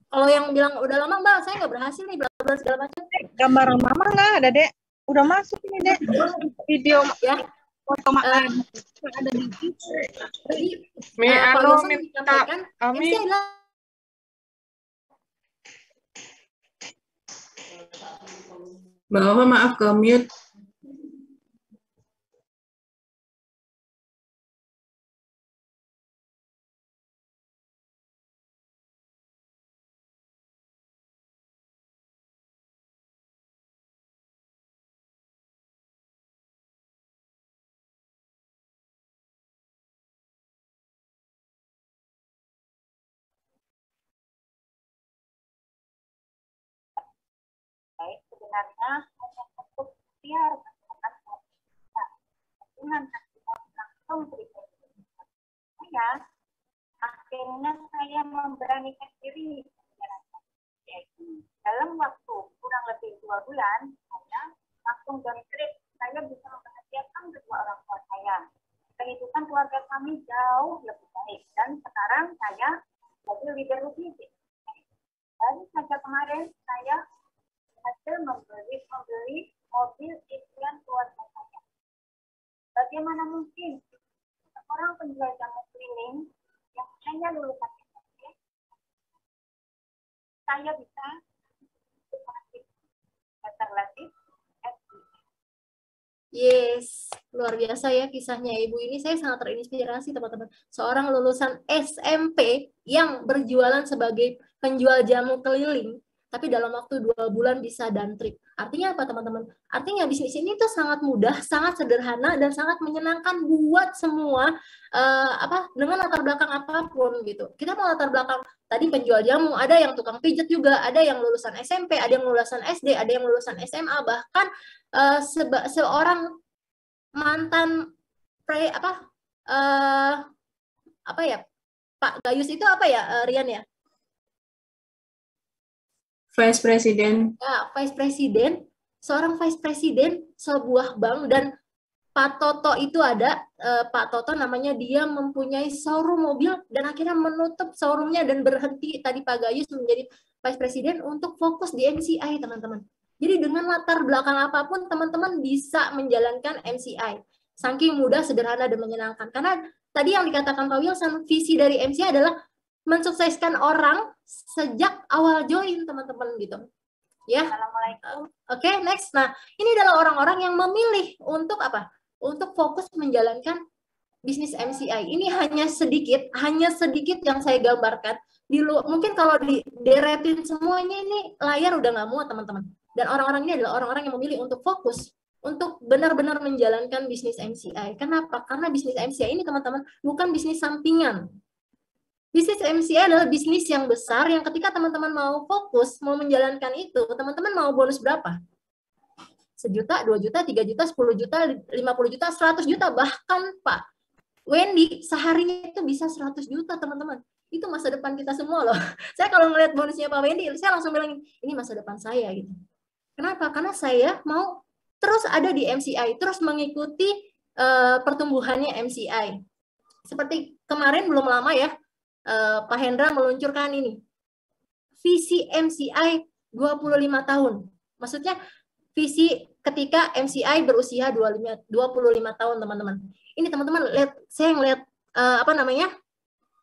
kalau yang bilang udah lama Mbak, saya nggak berhasil nih, bla bla segala macam. Gambar mama nggak ada, Dek. Udah masuk ini, Dek. Video Ya. foto ada di Jadi Pak Wilson menyampaikan MC adalah Bahwa maaf ke mute. sebenarnya untuk biar dengan langsung saya akhirnya saya memberanikan diri dalam waktu kurang lebih 2 bulan saya langsung downgrade, saya bisa membahagiakan kedua orang tua saya, kehidupan keluarga kami jauh lebih baik, dan sekarang saya jadi leader bisnis. Baru saja kemarin saya berhasil membeli mobil impian keluarga saya. Bagaimana mungkin seorang penjual jamu keliling yang hanya lulusan SMP, saya bisa berlatih S2. Yes, luar biasa ya kisahnya Ibu ini. Saya sangat terinspirasi teman-teman. Seorang lulusan SMP yang berjualan sebagai penjual jamu keliling, tapi dalam waktu 2 bulan bisa dan trip. Artinya apa teman-teman? Artinya bisnis ini tuh sangat mudah, sangat sederhana, dan sangat menyenangkan buat semua dengan latar belakang apapun gitu. Kita mau latar belakang tadi penjual jamu, ada yang tukang pijet juga, ada yang lulusan SMP, ada yang lulusan SD, ada yang lulusan SMA, bahkan seorang mantan Pak Gayus itu apa ya Rian ya? Vice President. Ya, Vice President, seorang Vice President sebuah bank, dan Pak Toto itu ada, Pak Toto namanya, dia mempunyai showroom mobil dan akhirnya menutup showroomnya dan berhenti tadi Pak Gayus menjadi Vice President untuk fokus di MCI teman-teman. Jadi dengan latar belakang apapun teman-teman bisa menjalankan MCI. Saking mudah, sederhana, dan menyenangkan. Karena tadi yang dikatakan Pak Wilson, visi dari MCI adalah mensukseskan orang sejak awal join teman-teman gitu. Ya. Oke, next. Nah, ini adalah orang-orang yang memilih untuk apa? Untuk fokus menjalankan bisnis MCI. Ini hanya sedikit yang saya gambarkan. Mungkin kalau dideretin semuanya ini layar udah nggak muat teman-teman. Dan orang-orang ini adalah orang-orang yang memilih untuk fokus untuk benar-benar menjalankan bisnis MCI. Kenapa? Karena bisnis MCI ini teman-teman bukan bisnis sampingan. Bisnis MCI adalah bisnis yang besar yang ketika teman-teman mau fokus, mau menjalankan itu, teman-teman mau bonus berapa? 1 juta, 2 juta, 3 juta, 10 juta, 50 juta, 100 juta, bahkan Pak Wendy seharinya itu bisa 100 juta teman-teman. Itu masa depan kita semua loh. Saya kalau ngeliat bonusnya Pak Wendy, saya langsung bilang ini masa depan saya gitu. Kenapa? Karena saya mau terus ada di MCI, terus mengikuti pertumbuhannya MCI. Seperti kemarin belum lama ya, Pak Hendra meluncurkan ini visi MCI 25 tahun. Maksudnya visi ketika MCI berusia 25 tahun teman-teman. Ini teman-teman lihat, saya ngelihat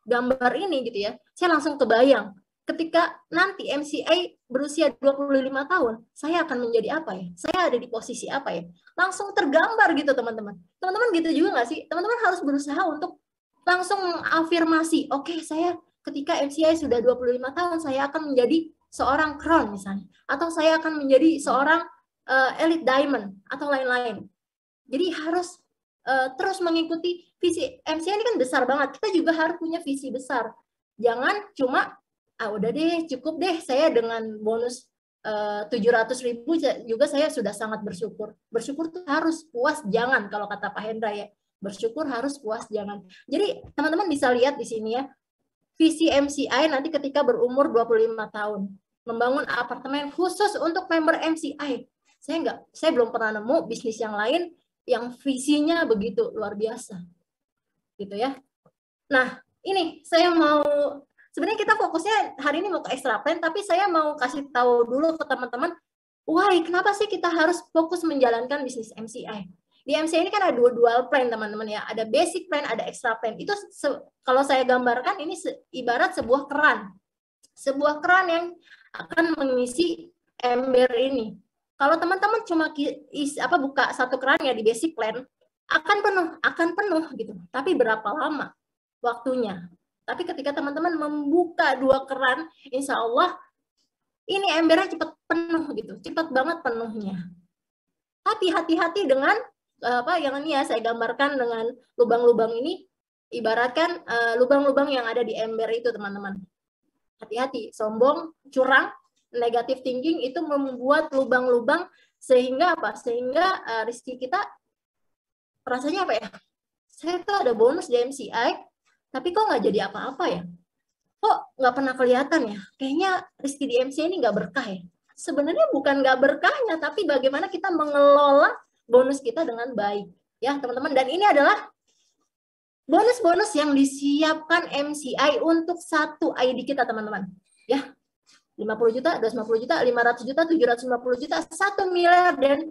gambar ini gitu ya. Saya langsung kebayang ketika nanti MCI berusia 25 tahun, saya akan menjadi apa ya? Saya ada di posisi apa ya? Langsung tergambar gitu teman-teman. Teman-teman gitu juga nggak sih? Teman-teman harus berusaha untuk langsung afirmasi, oke, saya ketika MCI sudah 25 tahun, saya akan menjadi seorang crown misalnya, atau saya akan menjadi seorang elite diamond, atau lain-lain. Jadi harus terus mengikuti visi. MCI ini kan besar banget, kita juga harus punya visi besar. Jangan cuma, udah deh, cukup deh, saya dengan bonus 700.000 juga saya sudah sangat bersyukur. Bersyukur tuh harus puas, jangan, kalau kata Pak Hendra ya. Bersyukur harus puas, jangan. Jadi teman-teman bisa lihat di sini ya, visi MCI nanti ketika berumur 25 tahun, membangun apartemen khusus untuk member MCI. Saya belum pernah nemu bisnis yang lain yang visinya begitu luar biasa. Gitu ya. Nah, ini saya mau Sebenarnya kita fokusnya hari ini mau ke extra plan, tapi saya mau kasih tahu dulu ke teman-teman, why, kenapa sih kita harus fokus menjalankan bisnis MCI? Di MCI ini kan ada dual plan, teman-teman ya. Ada basic plan, ada extra plan. Itu kalau saya gambarkan ini ibarat sebuah keran. Sebuah keran yang akan mengisi ember ini. Kalau teman-teman cuma buka satu keran ya di basic plan, akan penuh gitu. Tapi berapa lama waktunya? Tapi ketika teman-teman membuka dua keran, insya Allah ini embernya cepat penuh gitu, cepat banget penuhnya. Tapi hati-hati dengan yang ini ya saya gambarkan dengan lubang-lubang ini, ibaratkan lubang-lubang yang ada di ember itu teman-teman. Hati-hati, sombong, curang, negative thinking itu membuat lubang-lubang sehingga apa? Sehingga rezeki kita rasanya apa ya? Saya tuh ada bonus di MCI, tapi kok nggak jadi apa-apa ya? Kok nggak pernah kelihatan ya? Kayaknya rezeki di MCI ini nggak berkah ya? Sebenarnya bukan nggak berkahnya, tapi bagaimana kita mengelola bonus kita dengan baik. Ya teman-teman, dan ini adalah bonus-bonus yang disiapkan MCI untuk satu ID kita teman-teman. Ya, 50 juta, 250 juta, 500 juta, 750 juta, 1 miliar, dan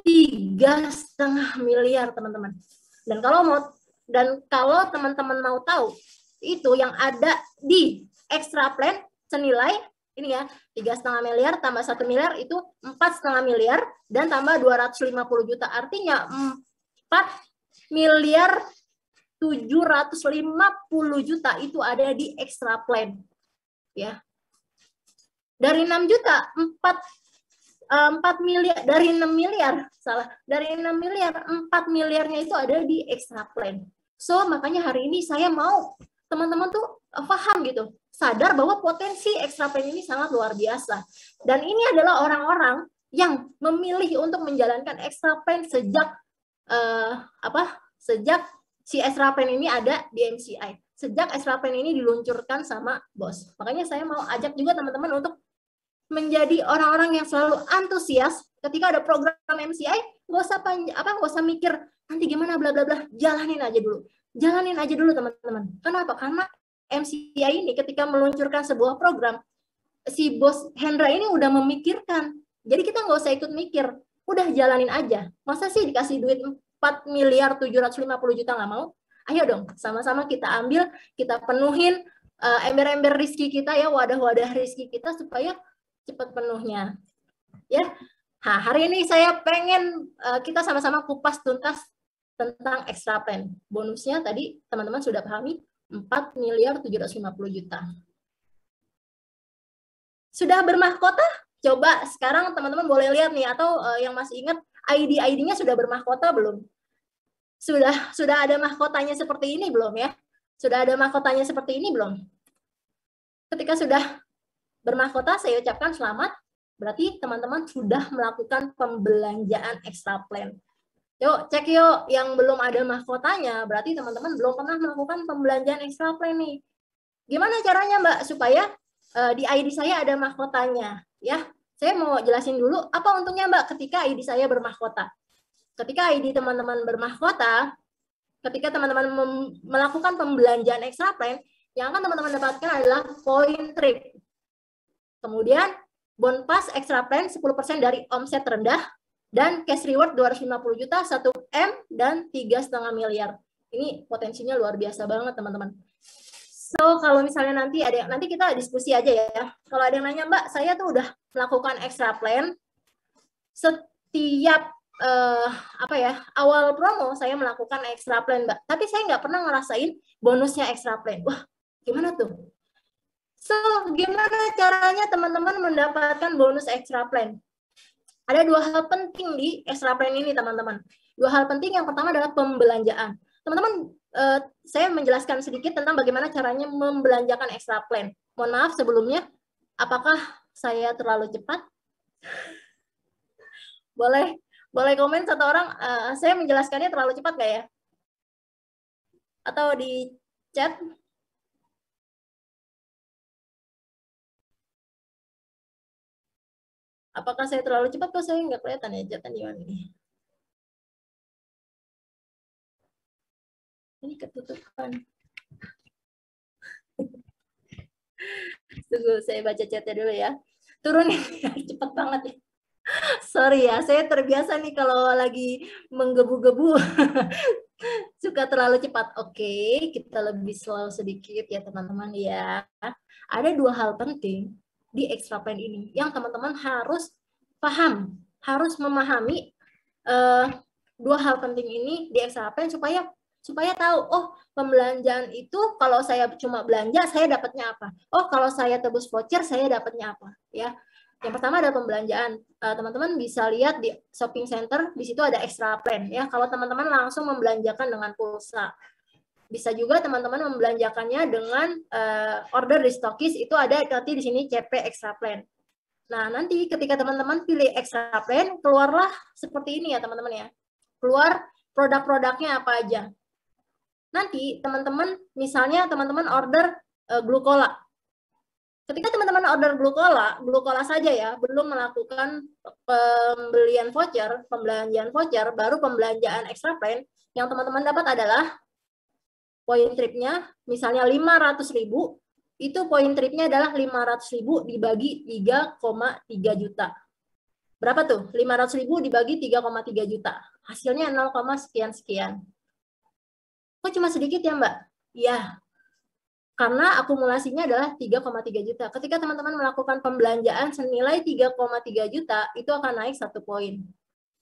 3,5 miliar teman-teman. Dan kalau teman-teman mau tahu itu yang ada di extra plan senilai ini ya 3,5 miliar tambah 1 miliar itu 4,5 miliar dan tambah 250 juta, artinya 4 miliar 750 juta itu ada di extra plan ya. Dari 6 juta 4 miliar, dari 6 miliar dari 6 miliar 4 miliarnya itu ada di extra plan. So makanya hari ini saya mau teman-teman tuh paham gitu, sadar bahwa potensi extra plan ini sangat luar biasa. Dan ini adalah orang-orang yang memilih untuk menjalankan extra plan sejak sejak si extra plan ini ada di MCI. Sejak extra plan ini diluncurkan sama bos. Makanya saya mau ajak juga teman-teman untuk menjadi orang-orang yang selalu antusias ketika ada program MCI, nggak usah mikir nanti gimana bla bla bla, jalanin aja dulu teman-teman. Kenapa? Karena MCI ini ketika meluncurkan sebuah program, si bos Hendra ini udah memikirkan, jadi kita nggak usah ikut mikir, udah jalanin aja. Masa sih dikasih duit 4 miliar 750 juta nggak mau? Ayo dong, sama-sama kita ambil, kita penuhin ember-ember rizki kita ya, wadah-wadah rizki kita supaya cepat penuhnya. Ya. Nah, hari ini saya pengen kita sama-sama kupas tuntas tentang extra plan. Bonusnya tadi teman-teman sudah pahami 4 miliar 750 juta. Sudah bermahkota? Coba sekarang teman-teman boleh lihat nih, atau yang masih ingat ID-nya sudah bermahkota belum? Sudah ada mahkotanya seperti ini belum ya? Sudah ada mahkotanya seperti ini belum? Ketika sudah bermahkota, saya ucapkan selamat. Berarti teman-teman sudah melakukan pembelanjaan extra plan. Yuk, cek yuk yang belum ada mahkotanya. Berarti teman-teman belum pernah melakukan pembelanjaan extra plan nih. Gimana caranya Mbak supaya di ID saya ada mahkotanya? Ya, saya mau jelasin dulu apa untungnya Mbak ketika ID saya bermahkota. Ketika ID teman-teman bermahkota, ketika teman-teman melakukan pembelanjaan extra plan, yang akan teman-teman dapatkan adalah point trip. Kemudian bond pass extra plan 10% dari omset rendah dan cash reward 250 juta, 1 M dan 3,5 miliar. Ini potensinya luar biasa banget teman-teman. So kalau misalnya nanti kita diskusi aja ya. Kalau ada yang nanya Mbak, saya tuh udah melakukan extra plan setiap awal promo saya melakukan extra plan Mbak. Tapi saya nggak pernah ngerasain bonusnya extra plan. Wah, gimana tuh? So, gimana caranya teman-teman mendapatkan bonus extra plan? Ada 2 hal penting di extra plan ini, teman-teman. 2 hal penting, yang pertama adalah pembelanjaan. Teman-teman, saya menjelaskan sedikit tentang bagaimana caranya membelanjakan extra plan. Mohon maaf sebelumnya, apakah saya terlalu cepat? Boleh komen satu orang, saya menjelaskannya terlalu cepat nggak ya? Atau di chat? Apakah saya terlalu cepat? Kok saya nggak kelihatan ya chatan di mana ini? Ini ketutupan. Tunggu, saya baca chatnya dulu ya. Turunin, cepet banget ya. Sorry ya, saya terbiasa nih kalau lagi menggebu-gebu. Suka terlalu cepat. Oke, kita lebih slow sedikit ya teman-teman ya. Ada 2 hal penting di extra plan ini yang teman-teman harus paham, harus memahami 2 hal penting ini di extra plan supaya tahu, oh pembelanjaan itu kalau saya cuma belanja saya dapatnya apa, oh kalau saya tebus voucher saya dapatnya apa ya. Yang pertama ada pembelanjaan. Teman-teman bisa lihat di shopping center, di situ ada extra plan ya. Kalau teman-teman langsung membelanjakan dengan pulsa. Bisa juga teman-teman membelanjakannya dengan order di stokis, itu ada nanti di sini CP extra plan. Nah, nanti ketika teman-teman pilih extra plan, keluarlah seperti ini ya teman-teman ya. Keluar produk-produknya apa aja. Nanti teman-teman, misalnya teman-teman order glukola. Ketika teman-teman order glukola saja ya, belum melakukan pembelian voucher, pembelanjaan voucher, baru pembelanjaan extra plan, yang teman-teman dapat adalah poin tripnya, misalnya 500.000, itu poin tripnya adalah 500.000 dibagi 3,3 juta. Berapa tuh? 500.000 dibagi 3,3 juta. Hasilnya 0, sekian-sekian. Kok cuma sedikit ya Mbak? Ya, karena akumulasinya adalah 3,3 juta. Ketika teman-teman melakukan pembelanjaan senilai 3,3 juta, itu akan naik 1 poin.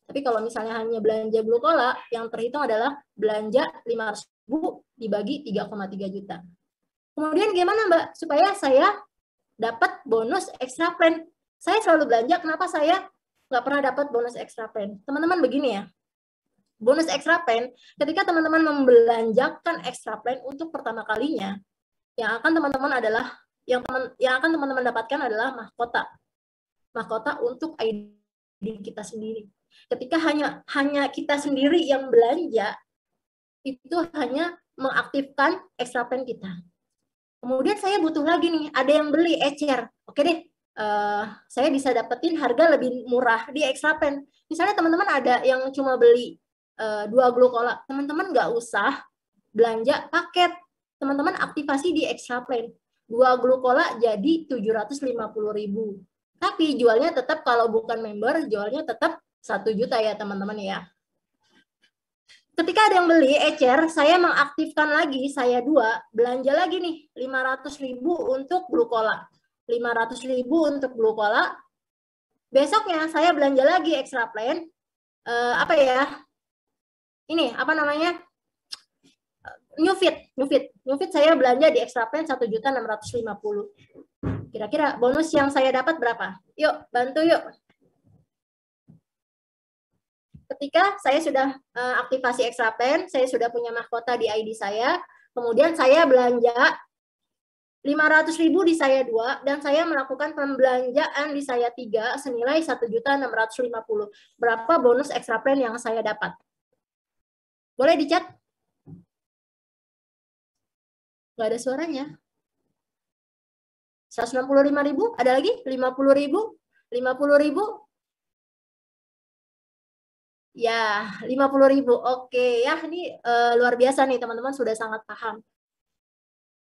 Tapi kalau misalnya hanya belanja glukola, yang terhitung adalah belanja 500.000 dibagi 3,3 juta. Kemudian gimana Mbak? Supaya saya dapat bonus extra plan. Saya selalu belanja, kenapa saya nggak pernah dapat bonus extra plan? Teman-teman begini ya, bonus extra plan, ketika teman-teman membelanjakan extra plan untuk pertama kalinya, yang akan teman-teman dapatkan adalah mahkota untuk ID kita sendiri. Ketika hanya kita sendiri yang belanja, itu hanya mengaktifkan extra plan kita. Kemudian saya butuh lagi nih, ada yang beli ecer, oke deh, saya bisa dapetin harga lebih murah di extra plan. Misalnya teman-teman ada yang cuma beli 2 glukola, teman-teman nggak usah belanja paket. Teman-teman aktivasi di extra plan. 2 glukola jadi 750.000. Tapi jualnya tetap, kalau bukan member, jualnya tetap 1 juta ya teman-teman ya. Ketika ada yang beli ecer, saya mengaktifkan lagi, saya 2, belanja lagi nih 500.000 untuk glukola. 500.000 untuk glukola. Besoknya saya belanja lagi extra plan. Apa ya? Ini apa namanya? New fit saya belanja di extra plan 1.650.000. Kira-kira bonus yang saya dapat berapa? Yuk, bantu yuk. Ketika saya sudah aktivasi extra plan, saya sudah punya mahkota di ID saya, kemudian saya belanja 500.000 di saya 2, dan saya melakukan pembelanjaan di saya 3 senilai 1.650.000. Berapa bonus extra plan yang saya dapat? Boleh dicat? Nggak ada suaranya. 165.000, ada lagi? 50.000, 50.000. Ya, 50.000. Oke, ya ini luar biasa nih teman-teman, sudah sangat paham.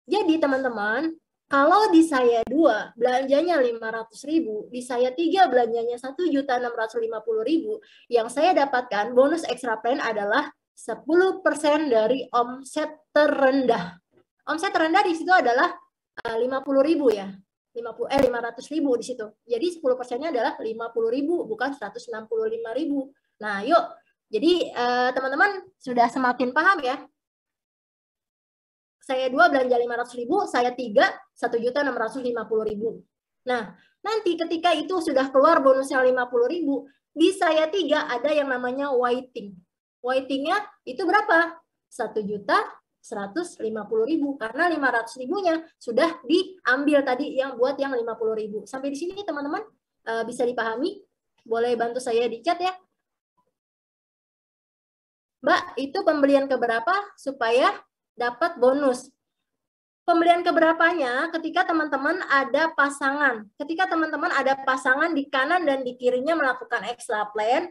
Jadi teman-teman, kalau di saya 2 belanjanya 500.000, di saya 3 belanjanya 1.650.000, yang saya dapatkan bonus extra plan adalah 10% dari omset terendah. Omset terendah di situ adalah 50.000 ya. 500.000 di situ. Jadi 10%-nya adalah 50.000, bukan 165.000. Nah, yuk. Jadi teman-teman sudah semakin paham ya. Saya 2 belanja 500.000, saya 3 1.650.000. Nah, nanti ketika itu sudah keluar bonusnya 50.000, di saya 3 ada yang namanya waiting. Waitingnya itu berapa? 1.150.000, karena 500.000-nya sudah diambil tadi yang buat yang 50.000. Sampai di sini teman-teman bisa dipahami? Boleh bantu saya di chat ya. Mbak, itu pembelian keberapa supaya dapat bonus? Pembelian keberapanya ketika teman-teman ada pasangan. Ketika teman-teman ada pasangan di kanan dan di kirinya melakukan extra plan.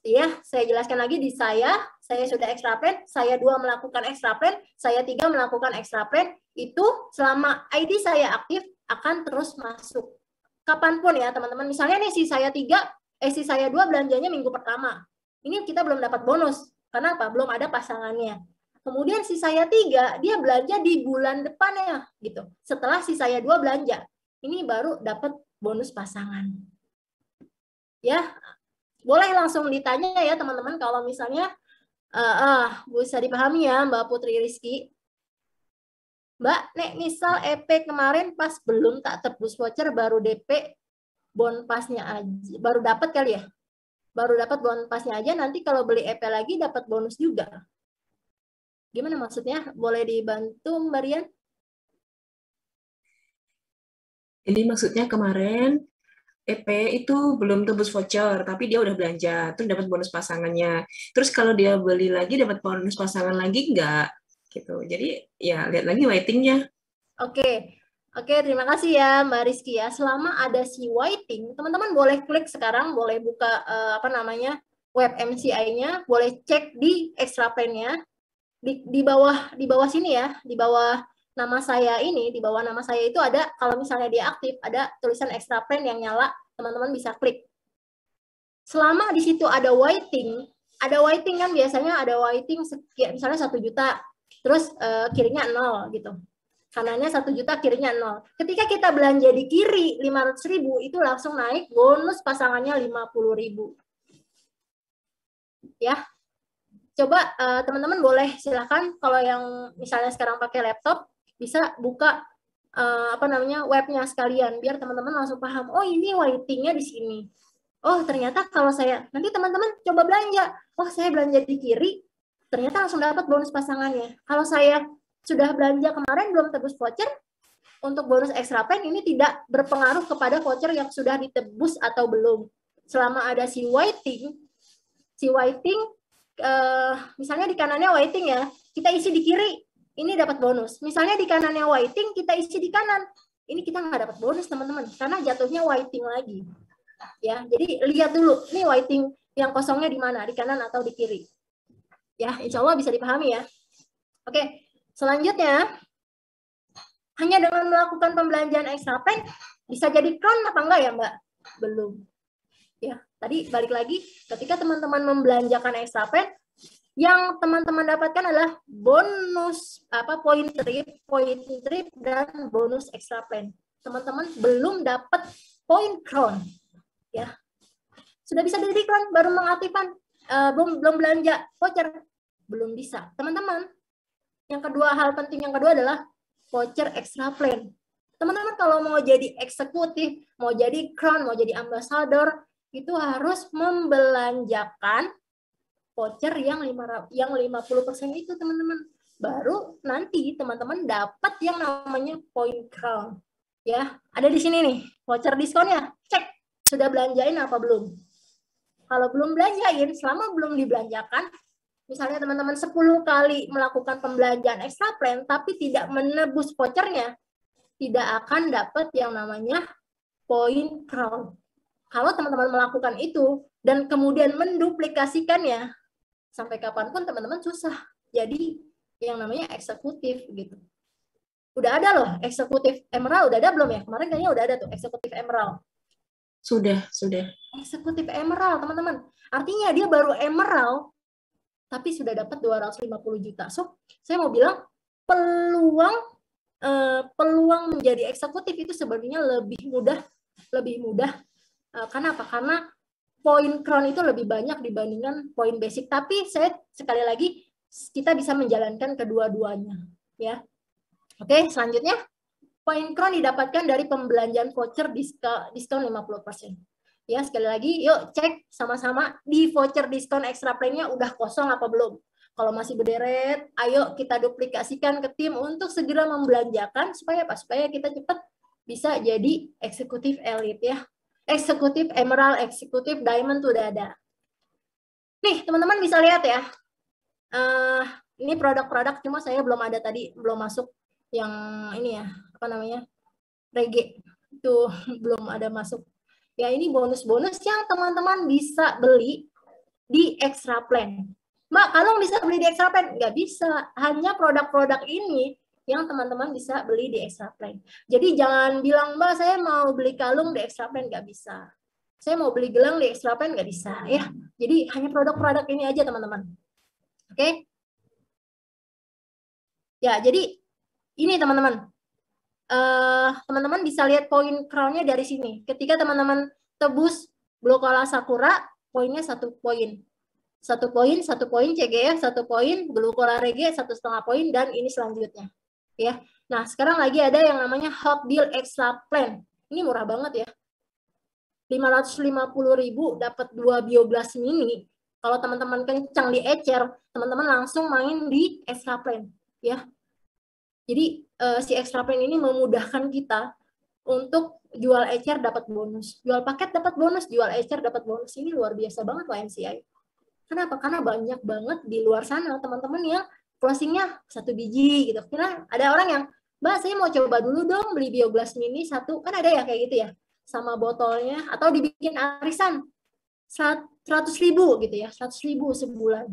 Ya, saya jelaskan lagi di saya sudah extra plan, saya 2 melakukan extra plan, saya 3 melakukan extra plan, itu selama ID saya aktif, akan terus masuk. Kapanpun ya teman-teman, misalnya nih si saya 2 belanjanya minggu pertama. Ini kita belum dapat bonus. Karena apa? Belum ada pasangannya. Kemudian si saya 3, dia belanja di bulan depannya gitu. Setelah si saya 2 belanja. Ini baru dapat bonus pasangan. Ya, boleh langsung ditanya ya teman-teman kalau misalnya bisa dipahami ya Mbak Putri Rizky. Mbak, nek misal EP kemarin pas belum tak tebus voucher baru DP bon pasnya aja, baru dapat kali ya? Baru dapat bon pasnya aja, nanti kalau beli EP lagi dapat bonus juga. Gimana maksudnya? Boleh dibantu Mbak Rian? Jadi maksudnya kemarin EP itu belum tebus voucher, tapi dia udah belanja, terus dapat bonus pasangannya. Terus kalau dia beli lagi dapat bonus pasangan lagi enggak? Gitu. Jadi ya lihat lagi waiting-nya. Oke, terima kasih ya Mbak Rizky ya. Selama ada si waiting, teman-teman boleh klik sekarang, boleh buka web MCI-nya, boleh cek di extra plan-nya di bawah sini ya, di bawah nama saya ini, di bawah nama saya itu ada, kalau misalnya dia aktif, ada tulisan extra plan yang nyala, teman-teman bisa klik. Selama di situ ada waiting kan biasanya ada waiting misalnya 1 juta. Terus kirinya 0 gitu. Kanannya 1 juta, kirinya 0. Ketika kita belanja di kiri 500.000 itu langsung naik bonus pasangannya 50.000. Ya. Coba teman-teman boleh silakan kalau yang misalnya sekarang pakai laptop bisa buka webnya sekalian biar teman-teman langsung paham. Oh, ini waitingnya di sini. Oh, ternyata kalau saya nanti teman-teman coba belanja. Oh, saya belanja di kiri. Ternyata langsung dapat bonus pasangannya. Kalau saya sudah belanja kemarin belum tebus voucher, untuk bonus extra plan ini tidak berpengaruh kepada voucher yang sudah ditebus atau belum. Selama ada si waiting, misalnya di kanannya waiting ya, kita isi di kiri, ini dapat bonus. Misalnya di kanannya waiting, kita isi di kanan, ini kita nggak dapat bonus teman-teman, karena jatuhnya waiting lagi. Ya, jadi lihat dulu, nih waiting yang kosongnya di mana, di kanan atau di kiri. Ya, insya Allah bisa dipahami ya. Oke, selanjutnya, hanya dengan melakukan pembelanjaan extra plan, bisa jadi crown apa enggak ya Mbak? Belum. Ya, tadi balik lagi, ketika teman-teman membelanjakan extra plan, yang teman-teman dapatkan adalah bonus, point trip, dan bonus extra plan. Teman-teman belum dapat point crown. Ya, sudah bisa jadi crown, baru mengaktifkan. Belum belanja voucher, belum bisa. Teman-teman, hal penting yang kedua adalah voucher extra plan. Teman-teman kalau mau jadi eksekutif, mau jadi crown, mau jadi ambassador, itu harus membelanjakan voucher yang 50% itu teman-teman. Baru nanti teman-teman dapat yang namanya point crown. Ya, ada di sini nih, voucher diskonnya. Cek, sudah belanjain apa belum? Kalau belum belanjain, selama belum dibelanjakan, misalnya teman-teman 10 kali melakukan pembelanjaan extra plan, tapi tidak menebus vouchernya, tidak akan dapat yang namanya point crown. Kalau teman-teman melakukan itu, dan kemudian menduplikasikannya, sampai kapanpun teman-teman susah. Jadi, yang namanya eksekutif gitu. Udah ada loh, eksekutif emerald, udah ada belum ya? Kemarin kayaknya udah ada tuh, eksekutif emerald. Sudah. Eksekutif emerald, teman-teman. Artinya dia baru emerald, tapi sudah dapat 250 juta. So, saya mau bilang peluang menjadi eksekutif itu sebenarnya lebih mudah. Karena apa? Karena poin crown itu lebih banyak dibandingkan poin basic. Tapi saya sekali lagi kita bisa menjalankan kedua-duanya, ya. Oke, selanjutnya poin crown didapatkan dari pembelanjaan voucher diskon 50%. Ya, sekali lagi, yuk cek sama-sama di voucher diskon extra plan-nya udah kosong apa belum. Kalau masih berderet, ayo kita duplikasikan ke tim untuk segera membelanjakan supaya apa? Supaya kita cepat bisa jadi eksekutif elite ya. Eksekutif emerald, eksekutif diamond tuh udah ada. Nih, teman-teman bisa lihat ya. Ini produk-produk, cuma saya belum ada tadi, belum masuk yang ini ya, reggae. Itu belum ada masuk. Ya, ini bonus-bonus yang teman-teman bisa beli di extra plan. Mbak, kalau bisa beli di extra plan? Nggak bisa. Hanya produk-produk ini yang teman-teman bisa beli di Extra Plan. Jadi jangan bilang, Mbak, saya mau beli kalung di Extra Plan, nggak bisa. Saya mau beli gelang di Extra Plan, nggak bisa. Ya, jadi hanya produk-produk ini aja, teman-teman. Oke? Ya, jadi ini teman-teman. Teman-teman bisa lihat poin crown-nya dari sini. Ketika teman-teman tebus Blue Koala Sakura, poinnya 1 poin. 1 poin, 1 poin, CGF 1 poin, Blue Koala Rege 1,5 poin, dan ini selanjutnya. Ya. Nah, sekarang lagi ada yang namanya Hot Deal Extra Plan. Ini murah banget ya. 550.000 dapat 2 bioblast mini. Kalau teman-teman kencang di ecer, teman-teman langsung main di Extra Plan, ya. Jadi si Extra Plan ini memudahkan kita untuk jual ecer dapat bonus, jual paket dapat bonus, jual ecer dapat bonus. Ini luar biasa banget Pak MCI. Kenapa? Karena banyak banget di luar sana teman-teman yang closingnya 1 biji gitu. Karena ada orang yang, Mbak, saya mau coba dulu dong beli bioblast mini 1, kan ada ya kayak gitu ya, sama botolnya, atau dibikin arisan 100.000 gitu ya, 100.000 sebulan.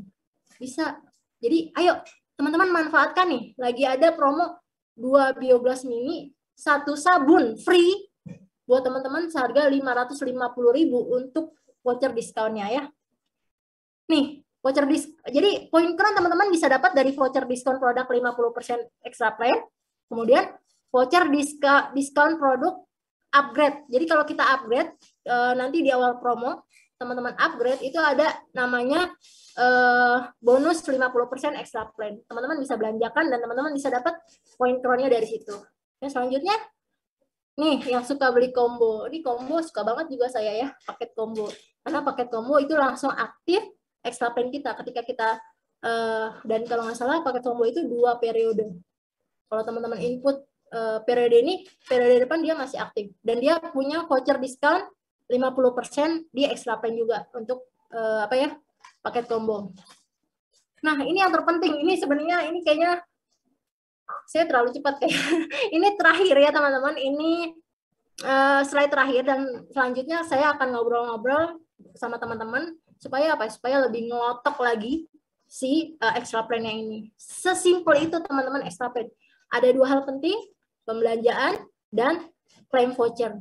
Bisa. Jadi ayo teman-teman manfaatkan nih, lagi ada promo 2 bioblast mini, 1 sabun free buat teman-teman seharga 550.000 untuk voucher diskonnya ya. Nih, voucher jadi poin keren teman-teman bisa dapat dari voucher diskon produk 50% Extra Plan, kemudian voucher diskon produk upgrade. Jadi kalau kita upgrade nanti di awal promo, teman-teman upgrade itu ada namanya bonus 50% Extra Plan. Teman-teman bisa belanjakan dan teman-teman bisa dapat poin kronnya dari situ. Yang selanjutnya, nih yang suka beli combo. Ini combo suka banget juga saya ya, paket combo. Karena paket combo itu langsung aktif Extra Plan kita ketika kita dan kalau nggak salah paket combo itu 2 periode. Kalau teman-teman input periode ini, periode depan dia masih aktif dan dia punya voucher diskon 50% di Extra Plan juga untuk apa ya, paket combo. Nah, ini yang terpenting. Ini sebenarnya ini kayaknya saya terlalu cepat kayak. Ini terakhir ya teman-teman. Ini slide terakhir dan selanjutnya saya akan ngobrol-ngobrol sama teman-teman supaya apa? Supaya lebih ngelotok lagi si Extra Plan yang ini. Sesimpel itu teman-teman Extra Plan. Ada 2 hal penting, pembelanjaan dan claim voucher.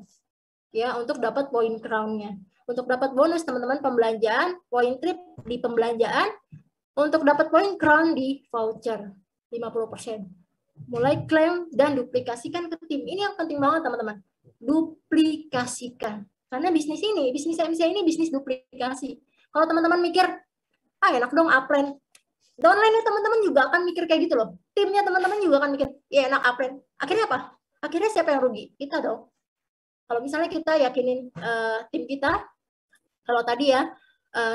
Ya, untuk dapat poin crown-nya. Untuk dapat bonus teman-teman pembelanjaan, poin trip di pembelanjaan, untuk dapat poin crown di voucher 50%. Mulai klaim dan duplikasikan ke tim. Ini yang penting banget teman-teman. Duplikasikan. Karena bisnis MCI ini bisnis duplikasi. Kalau teman-teman mikir, enak dong upline. Downline teman-teman juga akan mikir kayak gitu loh. Timnya teman-teman juga akan mikir, ya enak upline. Akhirnya apa? Akhirnya siapa yang rugi? Kita dong. Kalau misalnya kita yakinin tim kita, kalau tadi ya,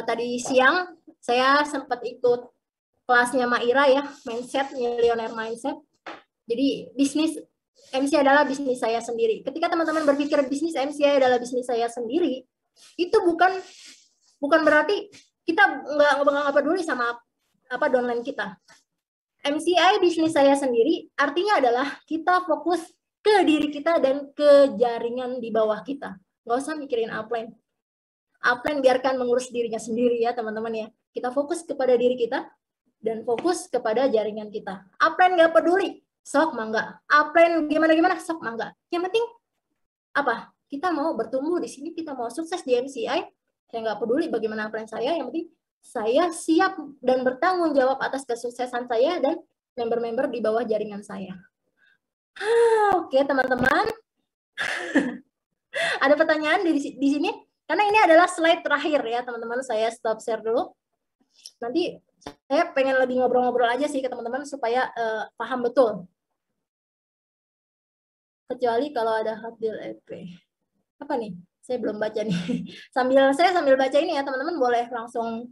tadi siang saya sempat ikut kelasnya Maira ya, mindset, millionaire mindset. Jadi bisnis MCI adalah bisnis saya sendiri. Ketika teman-teman berpikir bisnis MCI adalah bisnis saya sendiri, itu bukan berarti kita nggak peduli sama apa downline kita. MCI bisnis saya sendiri artinya adalah kita fokus ke diri kita dan ke jaringan di bawah kita. Nggak usah mikirin upline. Upline biarkan mengurus dirinya sendiri ya teman-teman ya. Kita fokus kepada diri kita dan fokus kepada jaringan kita. Upline nggak peduli, sok mangga. Upline gimana-gimana, sok mangga. Yang penting apa? Kita mau bertumbuh di sini, kita mau sukses di MCI. Saya nggak peduli bagaimana upline saya, yang penting saya siap dan bertanggung jawab atas kesuksesan saya dan member-member di bawah jaringan saya. Oke teman-teman, ada pertanyaan di sini? Karena ini adalah slide terakhir ya teman-teman, saya stop share dulu. Nanti saya pengen lebih ngobrol-ngobrol aja sih ke teman-teman supaya paham betul. Kecuali kalau ada hot deal EP. Apa nih? Saya belum baca nih. Saya sambil baca ini ya teman-teman, boleh langsung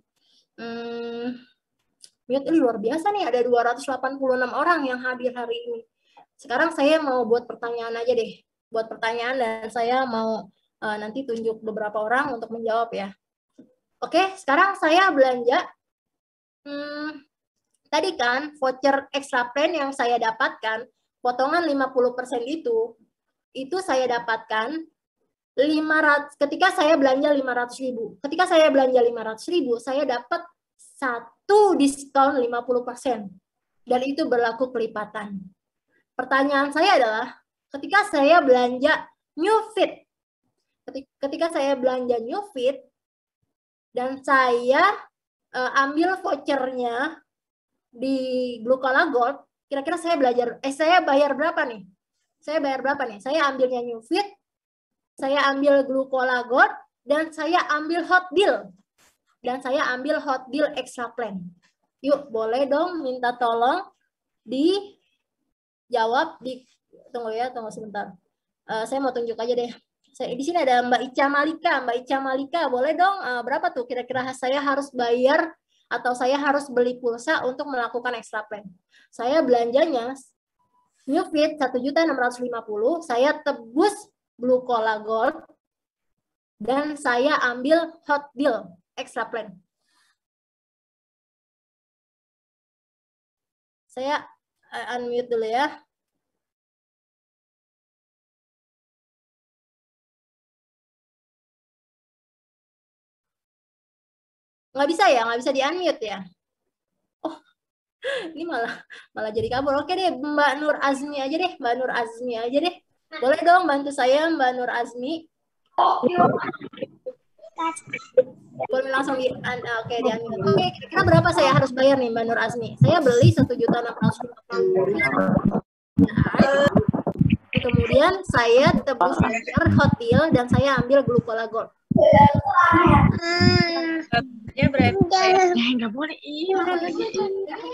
lihat. Ini luar biasa nih, ada 286 orang yang hadir hari ini. Sekarang saya mau buat pertanyaan aja deh. Buat pertanyaan dan saya mau nanti tunjuk beberapa orang untuk menjawab ya. Oke, sekarang saya belanja. Tadi kan voucher Extra Plan yang saya dapatkan, potongan 50% itu saya dapatkan 500, ketika saya belanja 500.000. Ketika saya belanja 500.000, saya dapat 1 diskon 50%. Dan itu berlaku kelipatan. pertanyaan saya adalah, ketika saya belanja New Fit, ketika saya belanja New Fit dan saya ambil vouchernya di Glucola Gold, kira-kira saya bayar berapa nih? Saya bayar berapa nih? Saya ambilnya New Fit, saya ambil Glucola Gold, dan saya ambil Hot Deal. Dan saya ambil Hot Deal Extra Plan. Yuk, boleh dong minta tolong dijawab tunggu sebentar. Saya mau tunjuk aja deh. Di sini ada Mbak Ica Malika. Mbak Ica Malika, boleh dong berapa tuh kira-kira saya harus bayar atau saya harus beli pulsa untuk melakukan extra plan? Saya belanjanya New Fit 1.650.000, saya tebus Glucola Gold, dan saya ambil Hot Deal Extra Plan. Saya unmute dulu ya. Nggak bisa ya? Nggak bisa di-unmute ya? Oh, ini malah jadi kabur. Oke deh, Mbak Nur Azmi aja deh. Mbak Nur Azmi aja deh. Boleh dong bantu saya, Mbak Nur Azmi. Boleh langsung oke, di-unmute. Oke, kira-kira berapa saya harus bayar nih, Mbak Nur Azmi? Saya beli 1.650.000. Kemudian saya tebus Hot Deal dan saya ambil Glucola Gold. Ya berarti Nggak boleh. Iya.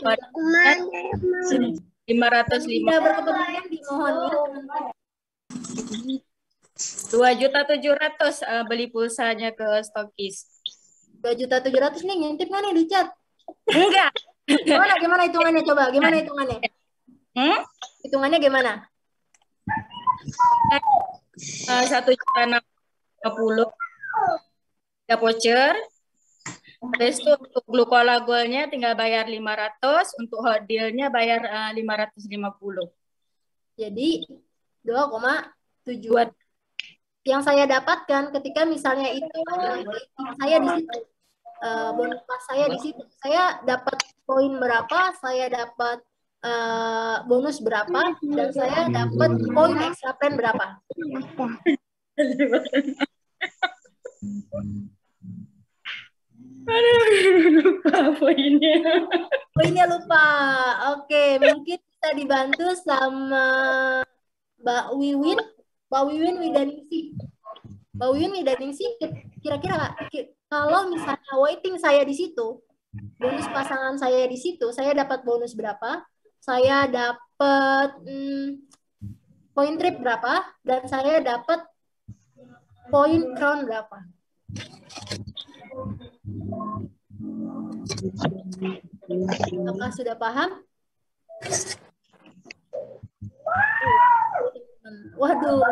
550. Tidak berkepentingan dimohon ya, teman-teman. 2.700.000 beli pulsanya ke stokis. 2.700.000 nih, ngintip nggak nih di chat? Enggak. Gimana hitungannya coba? Gimana hitungannya? Hitungannya gimana? 1.650.000 ya voucher. Terus itu untuk Glucola Gold-nya tinggal bayar 500, untuk Hot Deal-nya bayar 550. Jadi 2,7. Yang saya dapatkan ketika misalnya itu saya di situ, bonus pas saya di situ, saya dapat poin berapa, saya dapat bonus berapa, dan saya dapat poin extra plan berapa. Lupa poinnya. Poinnya lupa. Oke, mungkin kita dibantu sama Mbak Wiwin. Mbak Wiwin Widaningsih. Mbak Wiwin Widaningsih, kira-kira kalau misalnya waiting saya di situ, bonus pasangan saya di situ, saya dapat bonus berapa? Saya dapat poin trip berapa? Dan saya dapat poin crown berapa? Apakah sudah paham? Waduh.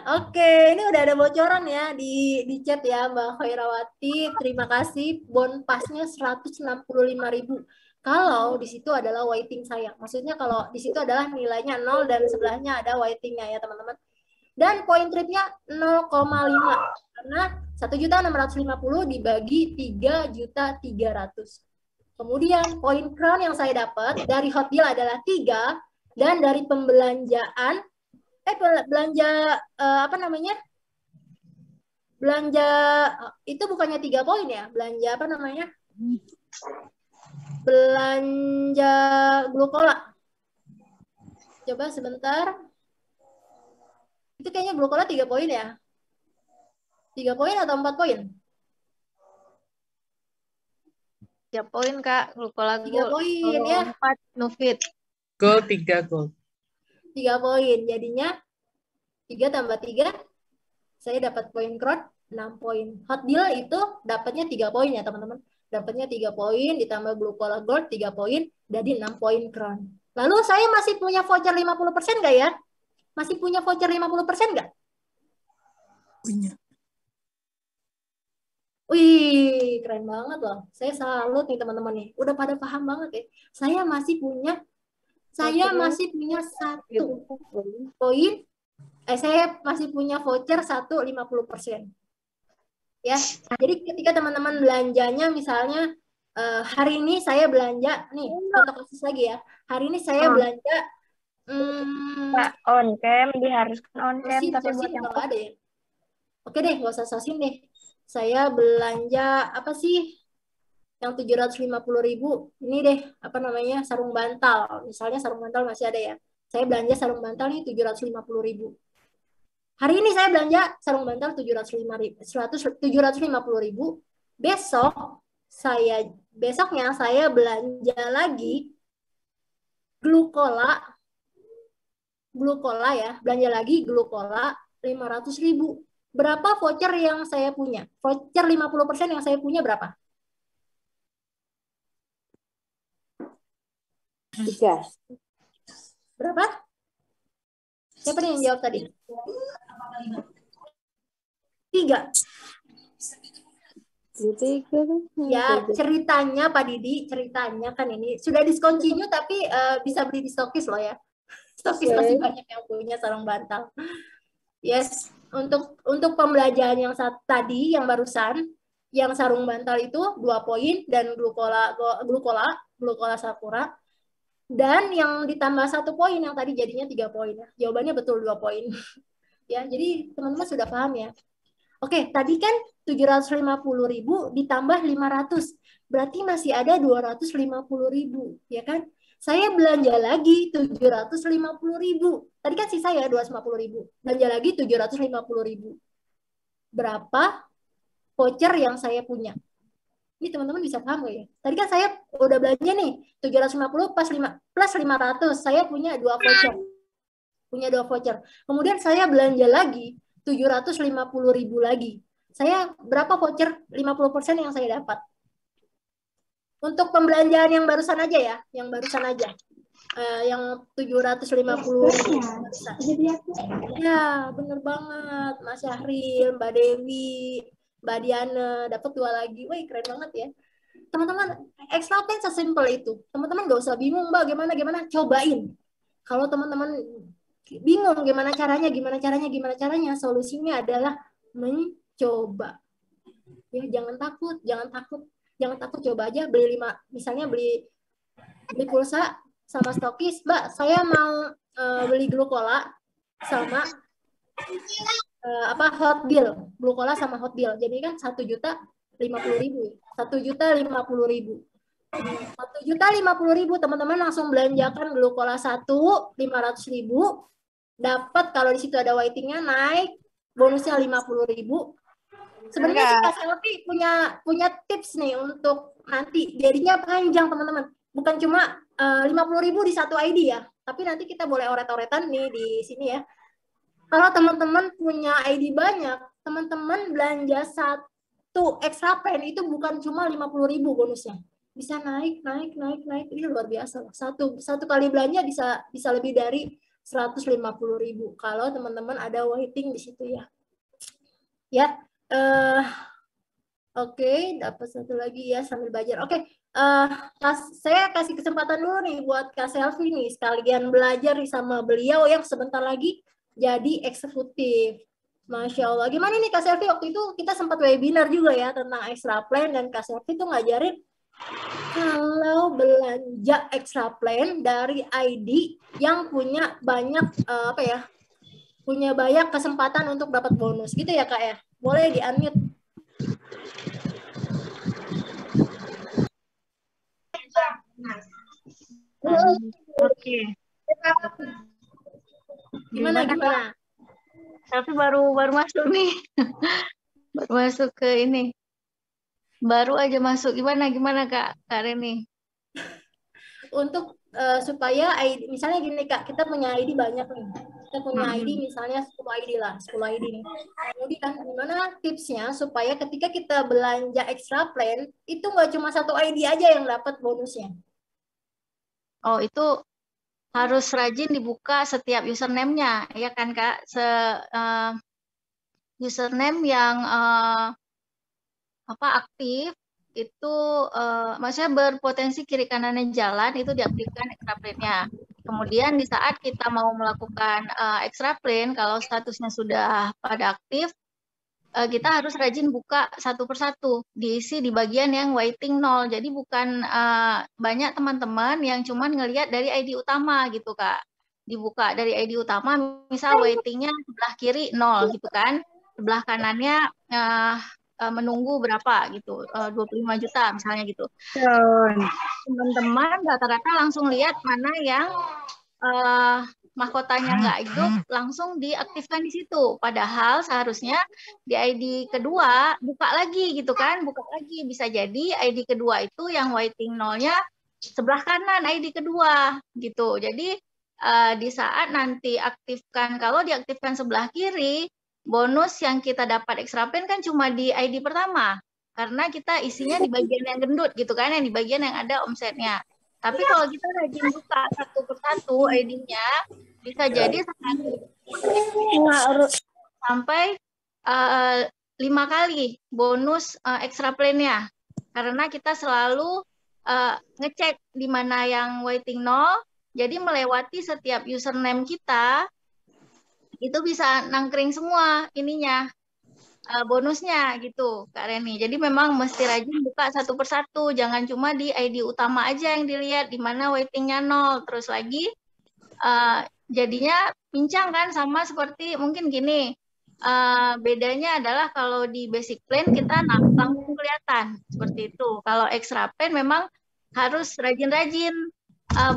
Oke, ini udah ada bocoran ya di chat ya Mbak Khairawati. Terima kasih. Bon pasnya 165.000. Kalau di situ adalah waiting saya. Maksudnya kalau di situ adalah nilainya 0 dan sebelahnya ada waitingnya ya teman-teman. Dan poin tripnya 0,5 karena 1.650.000 dibagi 3.300.000. Kemudian poin crown yang saya dapat dari Hot Deal adalah 3, dan dari pembelanjaan belanja apa namanya? Belanja itu bukannya 3 poin ya? Belanja apa namanya? Belanja Glucola. Coba sebentar. Itu kayaknya Glucola 3 poin ya? 3 poin atau 4 poin? 3 poin, Kak. Glucola 3 poin ya. 4 New Fit. Gold 3 gold. 3 poin. Jadinya 3 tambah 3, saya dapat poin crown 6 poin. Hot Deal itu dapatnya 3 poin ya teman-teman. Dapatnya 3 poin, ditambah Glucola Gold 3 poin, jadi 6 poin crown. Lalu saya masih punya voucher 50% nggak ya? Masih punya voucher 50% nggak? Punya. Wih, keren banget loh. Saya salut nih teman-teman nih. Udah pada paham banget ya. Saya masih punya 1 poin. Saya masih punya voucher 150%. Ya. Jadi ketika teman-teman belanjanya misalnya hari ini saya belanja, nih contoh kasus lagi ya. Hari ini saya belanja Pak, on cam, diharuskan on cam, sosin, tapi buat sosin yang udah nggak ada ya. Oke deh, nggak usah sosin deh. Saya belanja apa sih yang 750.000? Ini deh, apa namanya, sarung bantal. Misalnya sarung bantal masih ada ya. Saya belanja sarung bantal nih 750.000. Hari ini saya belanja sarung bantal 750.000. Besoknya saya belanja lagi glukola ya, belanja lagi glukola 500.000. Berapa voucher yang saya punya? Voucher 50% yang saya punya berapa? 3. Berapa? Siapa nih yang jawab tadi? 3. Ya, ceritanya Pak Didi, ceritanya kan ini sudah diskon Cinyu tapi bisa beli di Stokis loh ya. Stokis masih banyak yang punya sarung bantal. Yes, untuk pembelajaran yang tadi, yang barusan, yang sarung bantal itu 2 poin dan glukola Sakura. Dan yang ditambah 1 poin yang tadi jadinya 3 poin. Jawabannya betul 2 poin. Ya, jadi teman-teman sudah paham ya. Oke, tadi kan 750.000 ditambah 500. Berarti masih ada 250.000, ya kan? Saya belanja lagi 750.000. Tadi kan sisa ya 250.000. Belanja lagi 750.000. Berapa voucher yang saya punya? Ini teman-teman bisa paham gak ya? Tadi kan saya udah belanja nih 750 plus 500. Saya punya 2 voucher. Kemudian saya belanja lagi 750.000 lagi. Saya berapa voucher 50% yang saya dapat? Untuk pembelanjaan yang barusan aja ya, yang barusan aja. Yang 750.000. Ya, bener banget. Mas Syahril, Mbak Dewi, Mbak Diana, dapat 2 lagi. Wih, keren banget ya. Teman-teman, extra plan sesimpel itu. Teman-teman gak usah bingung, Mbak, gimana. Cobain. Kalau teman-teman bingung gimana caranya, solusinya adalah mencoba. Ya, jangan takut, coba aja beli 5, misalnya beli pulsa sama Stokis, Mbak, saya mau beli glukola sama hot deal, glukola sama hot deal. Jadi kan 1.050.000. 1.050.000. 1.050.000 teman-teman langsung belanjakan glukola 500.000. Dapat kalau di situ ada waitingnya naik bonusnya 50.000. Sebenarnya si Kak Selfie punya tips nih untuk nanti jadinya panjang teman-teman. Bukan cuma 50.000 di satu ID ya, tapi nanti kita boleh oret-oretan nih di sini ya. Kalau teman-teman punya ID banyak, teman-teman belanja 1 extra plan itu bukan cuma 50.000 bonusnya. Bisa naik. Ini luar biasa loh. Satu kali belanja bisa lebih dari 150.000 kalau teman-teman ada waiting di situ ya. Ya. Oke, dapat 1 lagi ya sambil belajar. Oke, saya kasih kesempatan dulu nih buat Kak Selfie nih sekalian belajar nih sama beliau yang sebentar lagi jadi eksekutif. Masya Allah. Gimana nih Kak Selfie, waktu itu kita sempat webinar juga ya tentang extra plan dan Kak Selfie tuh ngajarin kalau belanja extra plan dari ID yang punya banyak punya banyak kesempatan untuk dapat bonus gitu ya Kak ya. Boleh di-unmute. Oke. Gimana? Tapi baru masuk nih. Baru masuk ke ini. Baru aja masuk. Gimana Kak Reni? Untuk supaya ID, misalnya gini Kak, kita punya ID banyak nih. Kita punya ID misalnya 10 ID lah, 10 ID nih. Kemudian gimana tipsnya supaya ketika kita belanja extra plan, itu nggak cuma 1 ID aja yang dapat bonusnya. Oh, itu harus rajin dibuka setiap username-nya, ya kan Kak? Username yang aktif itu maksudnya berpotensi kiri kanannya jalan itu diaktifkan extra plan-nya. Kemudian di saat kita mau melakukan extra plan, kalau statusnya sudah pada aktif, kita harus rajin buka satu persatu, diisi di bagian yang waiting 0. Jadi bukan banyak teman-teman yang cuman ngelihat dari ID utama gitu Kak. Dibuka dari ID utama, misal waitingnya sebelah kiri 0 gitu kan, sebelah kanannya menunggu berapa gitu, 25 juta misalnya gitu. Teman-teman rata-rata langsung lihat mana yang mahkotanya nggak hidup, langsung diaktifkan di situ. Padahal seharusnya di ID kedua buka lagi gitu kan, buka lagi. Bisa jadi ID kedua itu yang waiting 0-nya sebelah kanan ID kedua gitu. Jadi di saat nanti aktifkan, kalau diaktifkan sebelah kiri, bonus yang kita dapat extra pen kan cuma di ID pertama. Karena kita isinya di bagian yang gendut gitu kan, yang di bagian yang ada omsetnya. Tapi kalau kita rajin buka satu persatu ID-nya, bisa jadi sampai 5 kali bonus extra plan-nya. Karena kita selalu ngecek di mana yang waiting 0, jadi melewati setiap username kita, itu bisa nangkring semua ininya. Bonusnya gitu Kak Reni. Jadi memang mesti rajin buka satu persatu, jangan cuma di ID utama aja yang dilihat di mana waitingnya 0. Terus lagi jadinya pincang kan, sama seperti mungkin gini, bedanya adalah kalau di basic plan kita langsung kelihatan seperti itu. Kalau extra plan memang harus rajin-rajin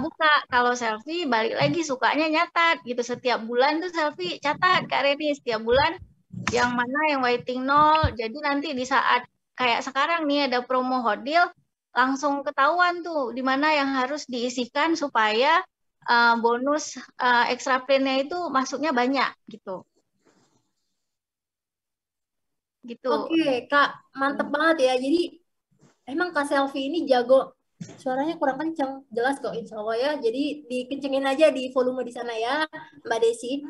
buka. Kalau selfie balik lagi sukanya nyatat gitu, setiap bulan tuh selfie catat Kak Reni, setiap bulan yang mana yang waiting 0. Jadi nanti di saat kayak sekarang nih ada promo hot deal, langsung ketahuan tuh di mana yang harus diisikan supaya bonus extra plan-nya itu masuknya banyak gitu. Gitu. Oke, Kak, mantep banget ya. Jadi emang Kak Selfie ini jago. Suaranya kurang kencang, jelas kok insya Allah ya. Jadi dikencengin aja di volume di sana ya, Mbak Desi.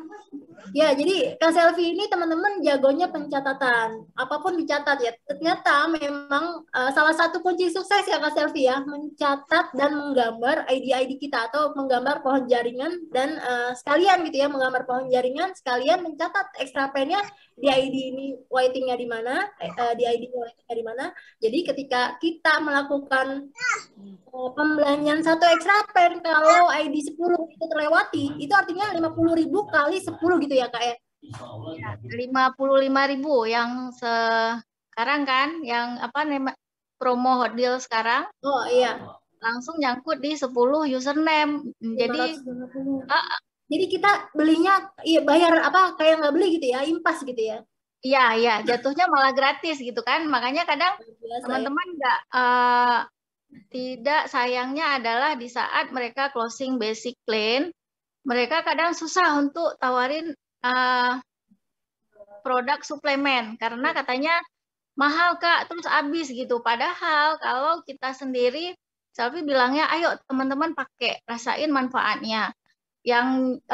Ya, jadi Kak Selfie ini teman-teman jagonya pencatatan. Apapun dicatat ya. Ternyata memang salah satu kunci sukses ya Kak Selfie ya, mencatat dan menggambar ID-ID kita atau menggambar pohon jaringan dan sekalian gitu ya, menggambar pohon jaringan sekalian mencatat extra pen-nya di ID ini waiting-nya di mana, di ID waiting-nya di mana. Jadi ketika kita melakukan pembelanjaan satu extra pen, kalau ID 10 itu terlewati, itu artinya 50.000 kali 10 gitu ya Kak ya? 55.000 yang sekarang kan, yang apa namanya promo hot deal sekarang. Oh iya. Langsung nyangkut di 10 username. Jadi kita belinya bayar apa kayak nggak beli gitu ya, impas gitu ya? Iya, jatuhnya malah gratis gitu kan. Makanya kadang teman-teman nggak tidak, sayangnya adalah di saat mereka closing basic plan, mereka kadang susah untuk tawarin produk suplemen karena katanya mahal Kak, terus habis gitu. Padahal kalau kita sendiri, Selfie bilangnya ayo teman-teman pakai, rasain manfaatnya. Yang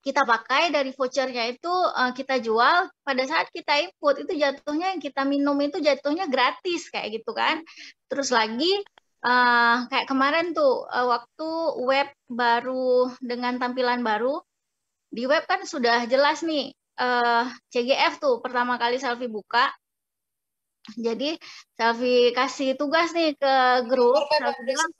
kita pakai dari vouchernya itu kita jual, pada saat kita input itu jatuhnya yang kita minum itu jatuhnya gratis kayak gitu kan. Terus lagi kayak kemarin tuh waktu web baru dengan tampilan baru, di web kan sudah jelas nih CGF tuh pertama kali Selfie buka. Jadi Selfie kasih tugas nih ke grup, Selfie bilang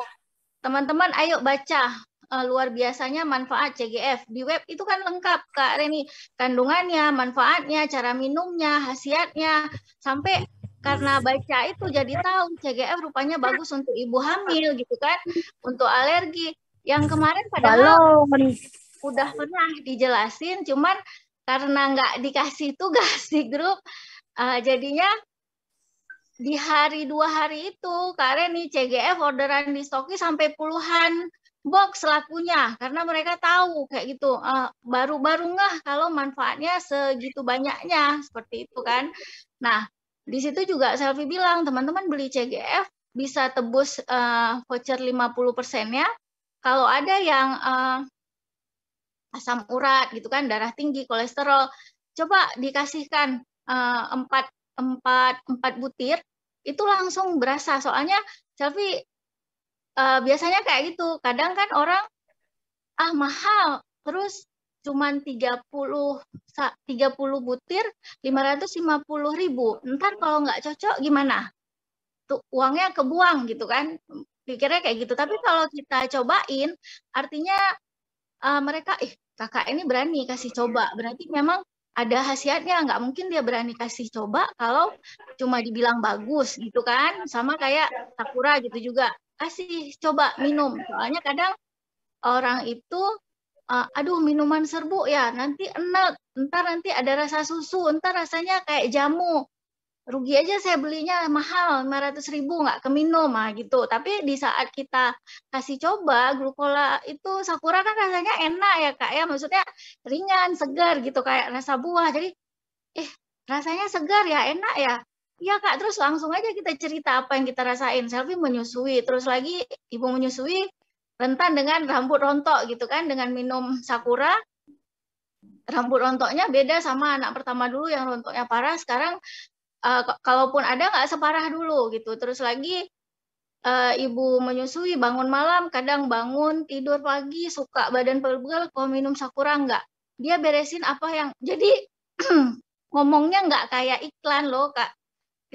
teman-teman ayo baca luar biasanya manfaat CGF. Di web itu kan lengkap Kak Reni, kandungannya, manfaatnya, cara minumnya, khasiatnya, sampai karena baca itu jadi tahu CGF rupanya bagus untuk ibu hamil gitu kan, untuk alergi. Yang kemarin padahal udah pernah dijelasin, cuman karena nggak dikasih tugas di grup, jadinya di hari 2 hari itu Kak Reni CGF orderan di Stoki sampai puluhan box lakunya, karena mereka tahu kayak gitu, baru-baru ngeh kalau manfaatnya segitu banyaknya seperti itu kan. Nah di situ juga Selfie bilang teman-teman beli CGF bisa tebus voucher 50%-nya kalau ada yang asam urat gitu kan, darah tinggi, kolesterol, coba dikasihkan 4 butir itu langsung berasa. Soalnya Selfie biasanya kayak gitu, kadang kan orang mahal, terus cuman 30 butir 550.000. Ntar kalau nggak cocok gimana? Tuh uangnya kebuang gitu kan. Pikirnya kayak gitu. Tapi kalau kita cobain, artinya mereka, kakak ini berani kasih coba. Berarti memang ada khasiatnya. Nggak mungkin dia berani kasih coba kalau cuma dibilang bagus gitu kan. Sama kayak Sakura gitu juga. Kasih coba minum. Soalnya kadang orang itu, aduh minuman serbuk ya, nanti enak. Ntar nanti ada rasa susu, ntar rasanya kayak jamu. Rugi aja saya belinya mahal, 500.000 nggak keminum gitu. Tapi di saat kita kasih coba, glukola itu Sakura kan rasanya enak ya Kak ya, maksudnya ringan, segar gitu kayak rasa buah. Jadi rasanya segar ya, enak ya. Iya Kak, terus langsung aja kita cerita apa yang kita rasain. Selfie menyusui, terus lagi ibu menyusui rentan dengan rambut rontok gitu kan, dengan minum Sakura. Rambut rontoknya beda sama anak pertama dulu yang rontoknya parah. Sekarang kalaupun ada nggak separah dulu gitu. Terus lagi ibu menyusui bangun malam, kadang bangun tidur pagi suka badan pegel, kalau minum Sakura nggak. Dia beresin apa yang jadi ngomongnya nggak kayak iklan loh Kak.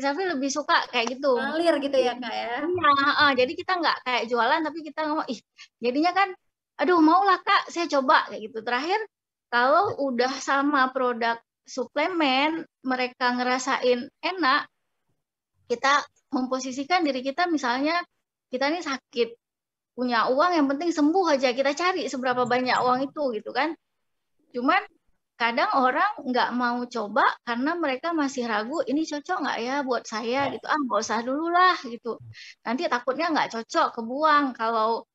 Tapi lebih suka kayak gitu. Ngalir gitu ya Kak ya. Iya, jadi kita nggak kayak jualan tapi kita ngomong, jadinya kan, aduh maulah Kak, saya coba kayak gitu. Terakhir kalau udah sama produk suplemen mereka ngerasain enak, kita memposisikan diri kita, misalnya kita ini sakit, punya uang yang penting sembuh aja, kita cari seberapa banyak uang itu gitu kan. Cuman kadang orang nggak mau coba karena mereka masih ragu, ini cocok nggak ya buat saya gitu, nggak usah dulu lah gitu, nanti takutnya nggak cocok, kebuang. Kalau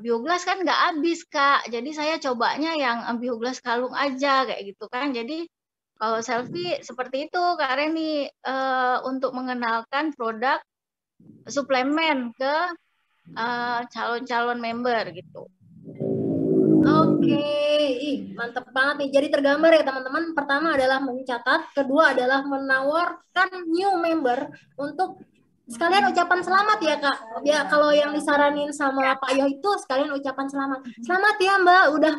Bioglas kan nggak habis Kak, jadi saya cobanya yang Bioglas kalung aja kayak gitu kan. Jadi kalau Selfie seperti itu Kak Reni, untuk mengenalkan produk suplemen ke calon-calon member gitu. Oke, mantep banget nih. Jadi tergambar ya teman-teman. Pertama adalah mencatat, kedua adalah menawarkan new member untuk sekalian ucapan selamat ya Kak. Ya kalau yang disaranin sama Pak Yoh itu sekalian ucapan selamat. Selamat ya Mbak, udah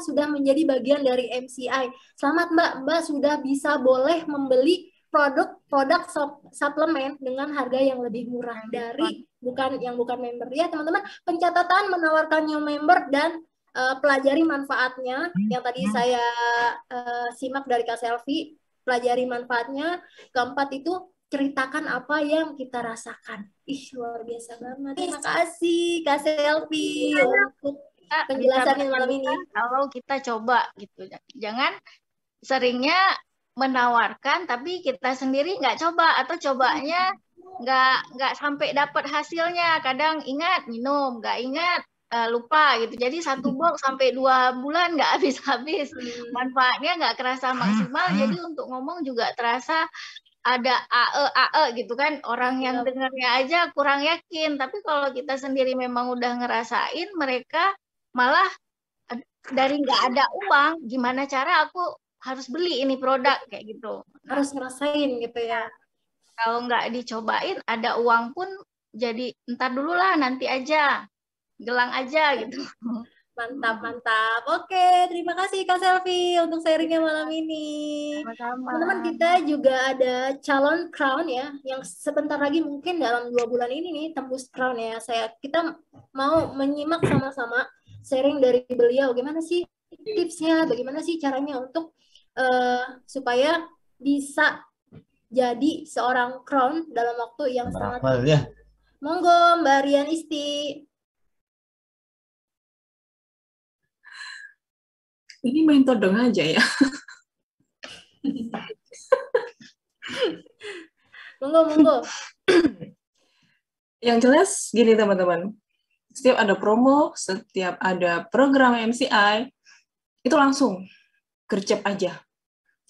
sudah menjadi bagian dari MCI. Selamat Mbak sudah bisa boleh membeli produk suplemen dengan harga yang lebih murah dari bukan member ya teman-teman. Pencatatan, menawarkan new member, dan pelajari manfaatnya yang tadi saya simak dari Kak Selfie. Pelajari manfaatnya. Keempat itu ceritakan apa yang kita rasakan. Luar biasa banget. Terima kasih Kak Selfie untuk penjelasannya malam ini. Kalau kita coba gitu, jangan seringnya menawarkan tapi kita sendiri nggak coba, atau cobanya nggak sampai dapat hasilnya. Kadang ingat minum, nggak ingat lupa gitu. Jadi 1 box sampai 2 bulan nggak habis-habis. Manfaatnya nggak kerasa maksimal. Jadi untuk ngomong juga terasa ada AE gitu kan. Orang yang dengarnya aja kurang yakin. Tapi kalau kita sendiri memang udah ngerasain, mereka malah dari nggak ada uang, gimana cara aku harus beli ini produk kayak gitu. Harus ngerasain gitu ya. Kalau nggak dicobain, ada uang pun jadi entar dulu lah, nanti aja. Gelang aja gitu. Mantap. Oke, terima kasih Kak Selfie untuk sharingnya malam ini. Teman-teman, kita juga ada calon crown ya, yang sebentar lagi mungkin dalam 2 bulan ini nih tembus crown ya. Kita mau menyimak sama-sama sharing dari beliau, gimana sih tipsnya, bagaimana sih caranya untuk supaya bisa jadi seorang crown dalam waktu yang sangat ya. Monggo Mbak Rian Isti. Ini main todong aja ya. Monggo. Yang jelas gini teman-teman, setiap ada promo, setiap ada program MCI, itu langsung gercep aja.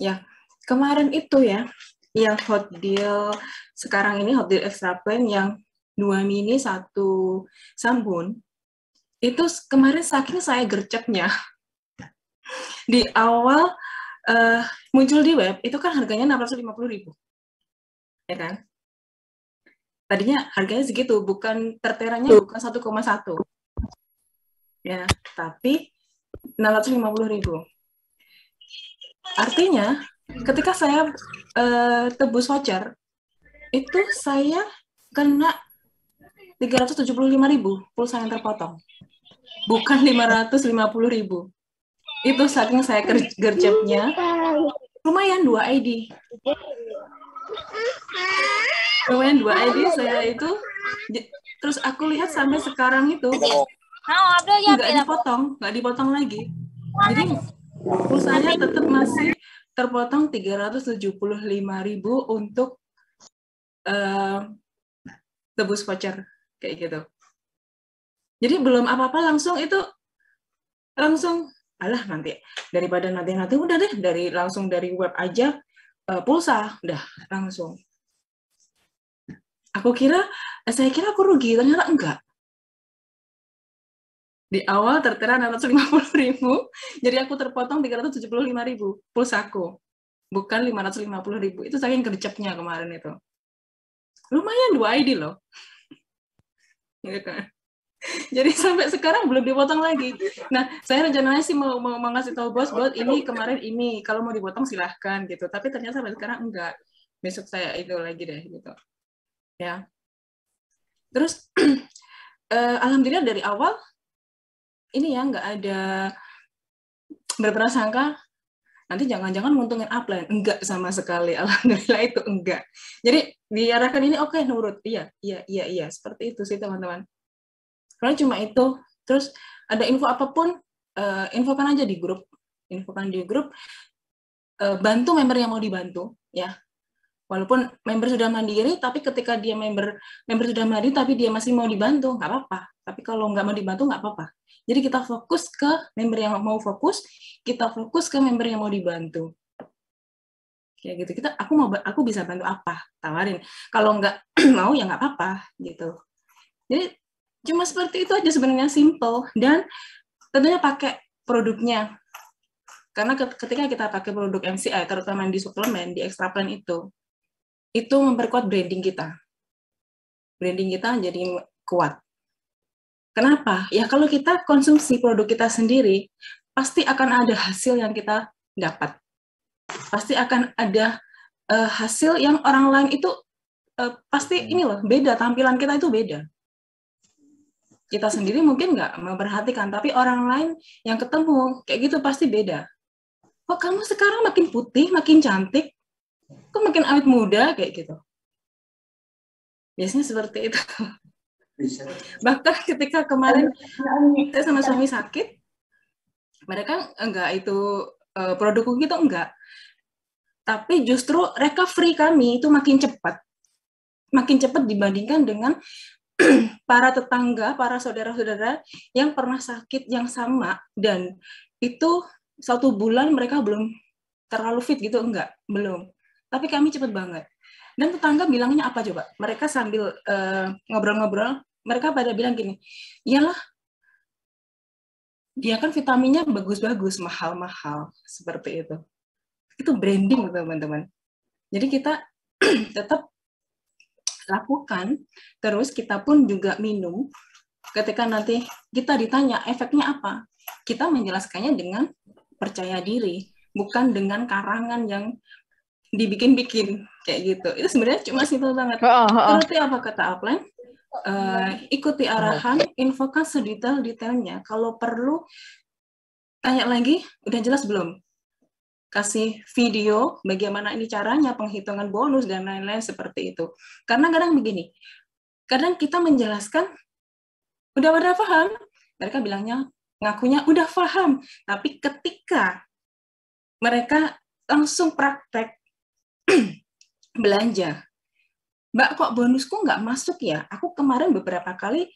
Ya, kemarin itu ya, yang hot deal sekarang ini, hot deal extra plan yang 2 mini 1 sabun, itu kemarin saking saya gercepnya. Di awal muncul di web, itu kan harganya 650.000. Ya kan? Tadinya harganya segitu, bukan terteranya bukan 1,1. Ya, tapi 650.000. Artinya, ketika saya tebus voucher, itu saya kena 375.000 pulsa yang terpotong. Bukan 550.000. Itu saking saya gercepnya. Lumayan 2 ID. Lumayan 2 ID saya itu. Terus aku lihat sampai sekarang itu nggak dipotong lagi. Jadi pulsanya tetap masih terpotong 375.000 untuk tebus voucher kayak gitu. Jadi belum apa-apa langsung alah nanti daripada nanti udah deh langsung dari web aja pulsa udah langsung. Saya kira aku rugi, ternyata enggak. Di awal tertera 650.000, jadi aku terpotong 375.000 pulsaku, bukan 550.000. Itu saking gercepnya kemarin itu. Lumayan 2 ID loh. Gitu. Jadi sampai sekarang belum dipotong lagi. Nah, saya rencananya sih mau ngasih tahu bos ini kemarin ini, kalau mau dipotong silahkan gitu. Tapi ternyata sampai sekarang enggak. Besok saya itu lagi deh gitu. Ya. Terus alhamdulillah dari awal ini ya nggak ada berprasangka nanti jangan-jangan nguntungin upline, enggak sama sekali, alhamdulillah itu enggak. Jadi diarahkan ini oke, nurut, iya seperti itu sih teman-teman. Karena cuma itu, terus ada info apapun infokan aja di grup, bantu member yang mau dibantu ya. Walaupun member sudah mandiri, tapi ketika dia member sudah mandiri, tapi dia masih mau dibantu, nggak apa-apa. Tapi kalau nggak mau dibantu, nggak apa-apa. Jadi kita fokus ke member yang mau fokus, kita fokus ke member yang mau dibantu. Kayak gitu. Aku bisa bantu apa? Tawarin. Kalau nggak mau, ya nggak apa-apa. Gitu. Jadi cuma seperti itu aja sebenarnya, simple. Dan tentunya pakai produknya. Karena ketika kita pakai produk MCI, terutama di suplemen, di extra plan itu memperkuat branding kita. Branding kita jadi kuat. Kenapa? Ya kalau kita konsumsi produk kita sendiri, pasti akan ada hasil yang kita dapat. Pasti akan ada hasil yang orang lain itu pasti ini loh, beda. Tampilan kita itu beda. Kita sendiri mungkin nggak memperhatikan, tapi orang lain yang ketemu kayak gitu pasti beda. Kok kamu sekarang makin putih, makin cantik? Kok makin awet muda kayak gitu. Biasanya seperti itu. Bahkan ketika kemarin saya sama suami sakit, mereka enggak itu produkku gitu enggak. Tapi justru recovery kami itu makin cepat. Makin cepat dibandingkan dengan para tetangga, para saudara-saudara yang pernah sakit yang sama dan itu 1 bulan mereka belum terlalu fit gitu, enggak, belum. Tapi kami cepet banget. Dan tetangga bilangnya apa coba? Mereka sambil ngobrol-ngobrol, mereka pada bilang gini, iyalah, dia kan vitaminnya bagus-bagus, mahal-mahal, seperti itu. Itu branding, teman-teman. Jadi kita tetap lakukan, terus kita pun juga minum. Ketika nanti kita ditanya efeknya apa, kita menjelaskannya dengan percaya diri, bukan dengan karangan yang dibikin-bikin kayak gitu. Itu sebenarnya cuma simpel banget. Seperti apa kata upline, ikuti arahan, infokan sedetail-detailnya. Kalau perlu tanya lagi, udah jelas belum? Kasih video bagaimana ini caranya, penghitungan bonus dan lain-lain seperti itu. Karena kadang begini, kadang kita menjelaskan udah pada paham, mereka bilangnya ngakunya udah paham, tapi ketika mereka langsung praktek belanja, Mbak kok bonusku nggak masuk ya? Aku kemarin beberapa kali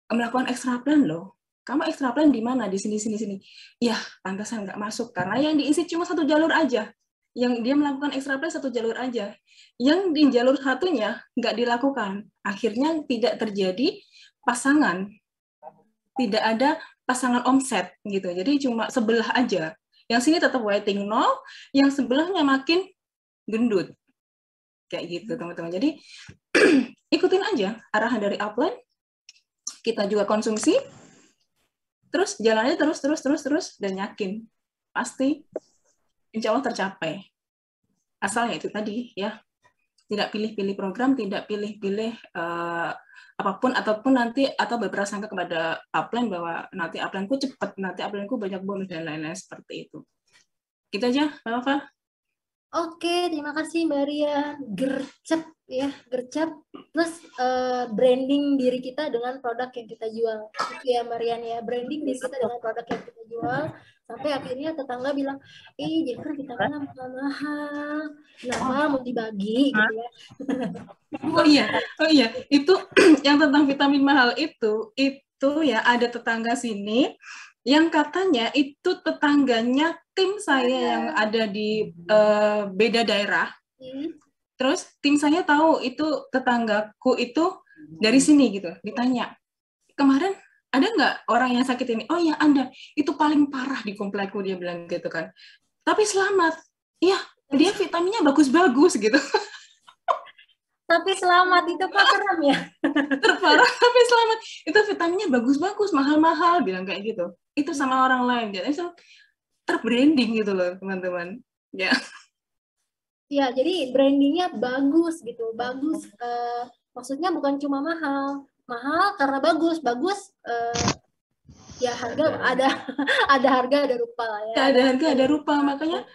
melakukan extra plan loh. Kamu extra plan di mana? Di sini. Ya, pantasan nggak masuk karena yang diisi cuma 1 jalur aja. Yang dia melakukan extra plan 1 jalur aja. Yang di jalur satunya nggak dilakukan. Akhirnya tidak terjadi pasangan. Tidak ada pasangan omset gitu. Jadi cuma sebelah aja. Yang sini tetap waiting 0, yang sebelahnya makin gendut. Kayak gitu, teman-teman. Jadi ikutin aja arahan dari upline. Kita juga konsumsi. terus jalannya terus dan yakin pasti insya Allah tercapai. Asalnya itu tadi ya, tidak pilih-pilih program, tidak pilih-pilih apapun, ataupun nanti atau berprasangka kepada upline bahwa nanti upline-ku cepat, nanti upline-ku banyak bonus dan lain-lain seperti itu. Gitu aja, Mbak Wafa. Oke, terima kasih Mbak Ria. Gercep ya, gercep. Plus branding diri kita dengan produk yang kita jual. Itu ya Mbak Rian ya, branding diri kita dengan produk yang kita jual. Sampai akhirnya tetangga bilang, Jennifer vitaminnya mahal-mahal. Nah, mau dibagi gitu ya. Oh iya, itu yang tentang vitamin mahal itu ya ada tetangga sini yang katanya itu tetangganya tim saya yang ada di beda daerah. Terus tim saya tahu itu tetanggaku itu dari sini gitu. Ditanya, kemarin ada nggak orang yang sakit ini? Oh ya ada, itu paling parah di komplekku, dia bilang gitu kan. Tapi selamat, iya dia vitaminnya bagus-bagus gitu. Tapi selamat itu Pak serem ya. Terparah tapi selamat, itu vitaminnya bagus-bagus, mahal-mahal, bilang kayak gitu. Itu sama orang lain, jadi terbranding gitu loh teman-teman. Ya. Ya, jadi brandingnya bagus gitu, bagus. Maksudnya bukan cuma mahal karena bagus ya harga ada harga ada rupa lah ya. Ada harga ada rupa, makanya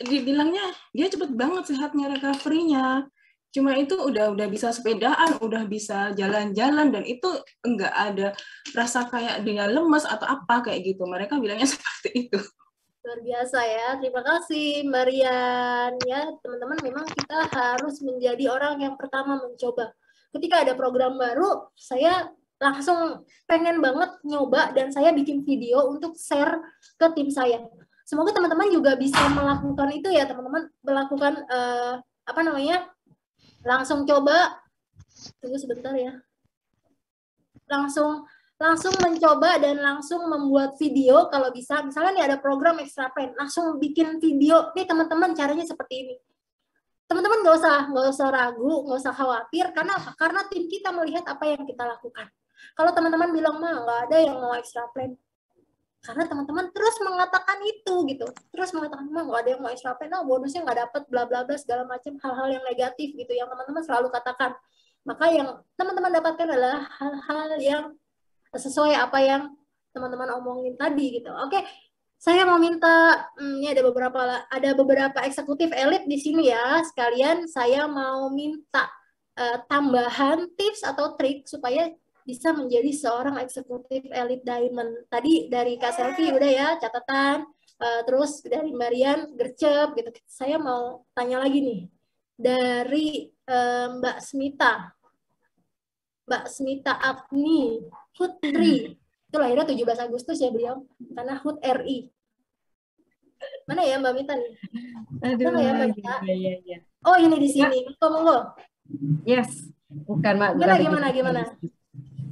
dibilangnya dia cepet banget sehatnya, recovery-nya. Cuma itu udah bisa sepedaan, udah bisa jalan-jalan, dan itu enggak ada rasa kayak dia lemes atau apa kayak gitu. Mereka bilangnya seperti itu. Luar biasa ya, terima kasih Mbak Rian. Ya teman-teman, memang kita harus menjadi orang yang pertama mencoba. Ketika ada program baru, saya langsung pengen banget nyoba dan saya bikin video untuk share ke tim saya. Semoga teman-teman juga bisa melakukan itu ya teman-teman, melakukan langsung coba, tunggu sebentar ya, langsung mencoba dan langsung membuat video kalau bisa. Misalnya nih ada program extra plan, langsung bikin video nih teman-teman, caranya seperti ini. Teman-teman nggak usah ragu, nggak usah khawatir, karena apa? Karena tim kita melihat apa yang kita lakukan. Kalau teman-teman bilang mah nggak ada yang mau extra plan, karena teman-teman terus mengatakan itu gitu, terus mengatakan mah nggak ada yang mau extra plan, bonusnya nggak dapat, bla bla bla segala macam hal-hal yang negatif gitu yang teman-teman selalu katakan. Maka yang teman-teman dapatkan adalah hal-hal yang sesuai apa yang teman-teman omongin tadi gitu. Oke, saya mau minta ini ada beberapa eksekutif elit di sini ya. Sekalian saya mau minta tambahan tips atau trik supaya bisa menjadi seorang eksekutif elit diamond. Tadi dari Kak Selvi udah ya catatan, terus dari Marian gercep gitu. Saya mau tanya lagi nih dari Mbak Smita Agni HUT RI. Itu lahirnya 17 Agustus ya beliau, karena HUT RI. Mana ya Mbak Mita nih? Aduh, Mana ya Mbak Mita? Iya. Oh ini di sini. Monggo. Yes, bukan Mak. Gimana?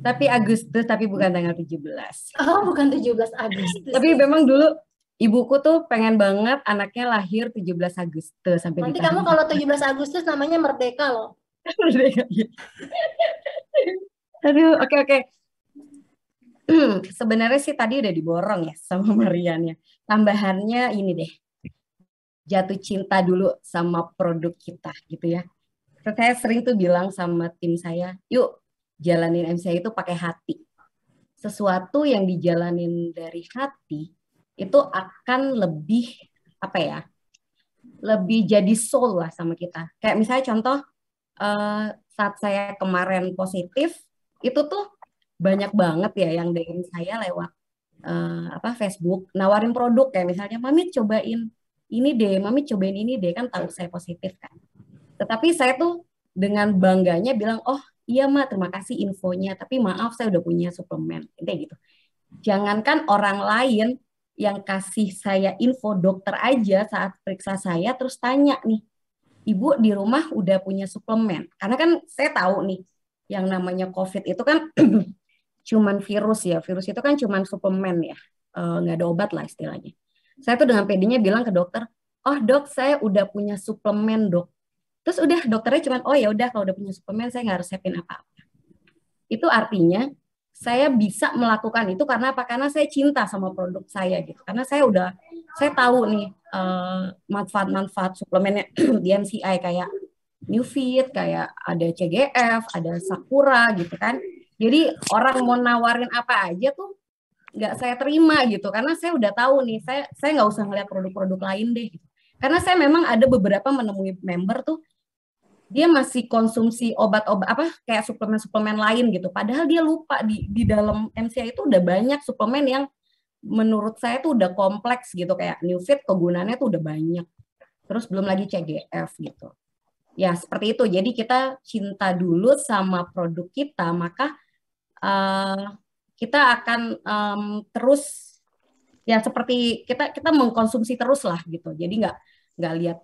Tapi Agustus, tapi bukan tanggal 17. Oh, bukan 17 Agustus. Tapi memang dulu ibuku tuh pengen banget anaknya lahir 17 Agustus sampai nanti kamu kalau 17 Agustus namanya Merdeka loh. Merdeka. Aduh, oke. Sebenarnya sih tadi udah diborong ya sama Marian ya. Tambahannya ini deh. Jatuh cinta dulu sama produk kita gitu ya. Saya sering tuh bilang sama tim saya, yuk jalanin MCI itu pakai hati. Sesuatu yang dijalanin dari hati itu akan lebih lebih jadi soul lah sama kita. Kayak misalnya contoh saat saya kemarin positif itu tuh banyak banget ya yang DM saya lewat Facebook nawarin produk, kayak misalnya Mami cobain ini deh, Mami cobain ini deh, kan tahu saya positif kan. Tetapi saya tuh dengan bangganya bilang, oh iya Ma, terima kasih infonya, tapi maaf saya udah punya suplemen, kayak gitu. Jangankan orang lain yang kasih saya info, dokter aja saat periksa saya terus tanya nih, Ibu di rumah udah punya suplemen? Karena kan saya tahu nih, yang namanya COVID itu kan cuman virus ya, virus itu kan cuman suplemen ya, nggak ada obat lah istilahnya. Saya tuh dengan pedenya bilang ke dokter, oh dok saya udah punya suplemen dok. Terus udah dokternya cuman, oh ya udah kalau udah punya suplemen saya nggak harus resepin apa-apa. Itu artinya saya bisa melakukan itu karena apa? Karena saya cinta sama produk saya gitu. Karena saya tahu nih manfaat-manfaat suplemennya di MCI kayak Newfit, kayak ada CGF, ada Sakura gitu kan. Jadi orang mau nawarin apa aja tuh nggak saya terima gitu karena saya udah tahu nih saya nggak usah ngeliat produk-produk lain deh gitu. Karena saya memang ada beberapa menemui member tuh dia masih konsumsi obat-obat apa kayak suplemen-suplemen lain gitu. Padahal dia lupa di dalam MCI itu udah banyak suplemen yang menurut saya tuh udah kompleks gitu kayak Newfit kegunaannya tuh udah banyak. Terus belum lagi CGF gitu. Ya seperti itu. Jadi kita cinta dulu sama produk kita, maka kita akan terus ya seperti kita mengkonsumsi terus lah gitu. Jadi nggak lihat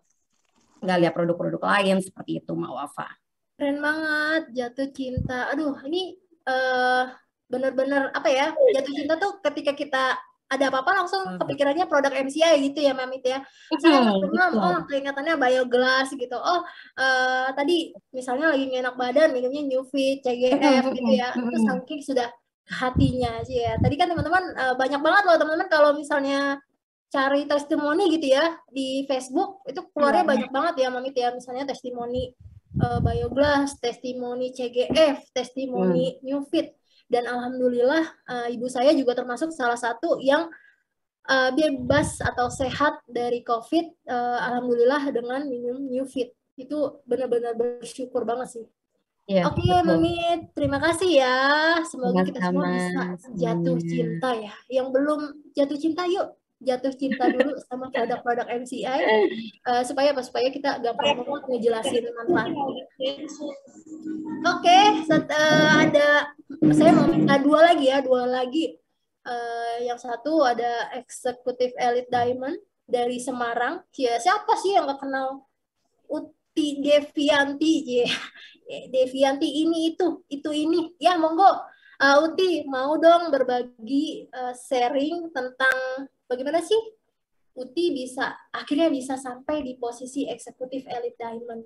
produk-produk lain seperti itu, Mak Wafa. Keren banget, jatuh cinta. Aduh, ini bener-bener apa ya? Jatuh cinta tuh ketika kita ada apa-apa langsung kepikirannya produk MCI gitu ya, Mamit ya. Saya pernah keingatannya Bioglass gitu. Tadi misalnya lagi nggak enak badan, minumnya Newfit, CGF gitu ya. Terus saking sudah hatinya sih ya. Tadi kan teman-teman banyak banget loh teman-teman kalau misalnya cari testimoni gitu ya di Facebook itu keluarnya banyak banget ya Mamit ya, misalnya testimoni Bioglass, testimoni CGF, testimoni Newfit, dan alhamdulillah ibu saya juga termasuk salah satu yang bebas atau sehat dari COVID, alhamdulillah dengan minum Newfit. Itu benar-benar bersyukur banget sih. Ya, oke, Mamit, terima kasih ya. Semoga kita semua bisa jatuh cinta ya. Yang belum jatuh cinta, yuk jatuh cinta dulu sama produk-produk MCI supaya kita gampang banget ngejelasin manfaatnya. Oke, ada saya mau minta dua lagi. Yang satu ada Executive Elite Diamond dari Semarang. Ya, siapa sih yang nggak kenal Uti Devianti? Devianti ini ini. Ya, monggo. Uti mau dong berbagi sharing tentang bagaimana sih Uti akhirnya bisa sampai di posisi Executive Elite Diamond.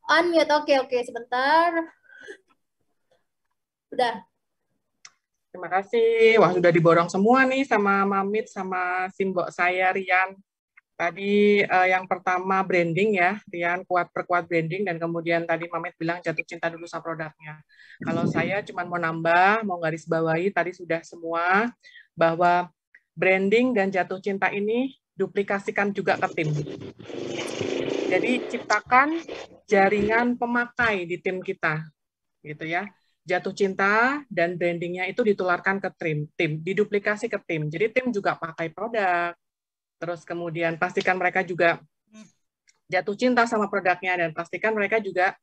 Unmute, oke, sebentar. Udah. Terima kasih. Wah, sudah diborong semua nih sama Mamit, sama simbok saya, Rian. Tadi yang pertama branding ya, Rian perkuat branding, dan kemudian tadi Mamit bilang jatuh cinta dulu sama produknya. Kalau saya cuma mau nambah, mau garis bawahi tadi sudah semua, bahwa branding dan jatuh cinta ini duplikasikan juga ke tim. Jadi ciptakan jaringan pemakai di tim kita, gitu ya. Jatuh cinta dan brandingnya itu ditularkan ke tim, diduplikasi ke tim. Jadi tim juga pakai produk. Terus kemudian pastikan mereka juga jatuh cinta sama produknya dan pastikan mereka juga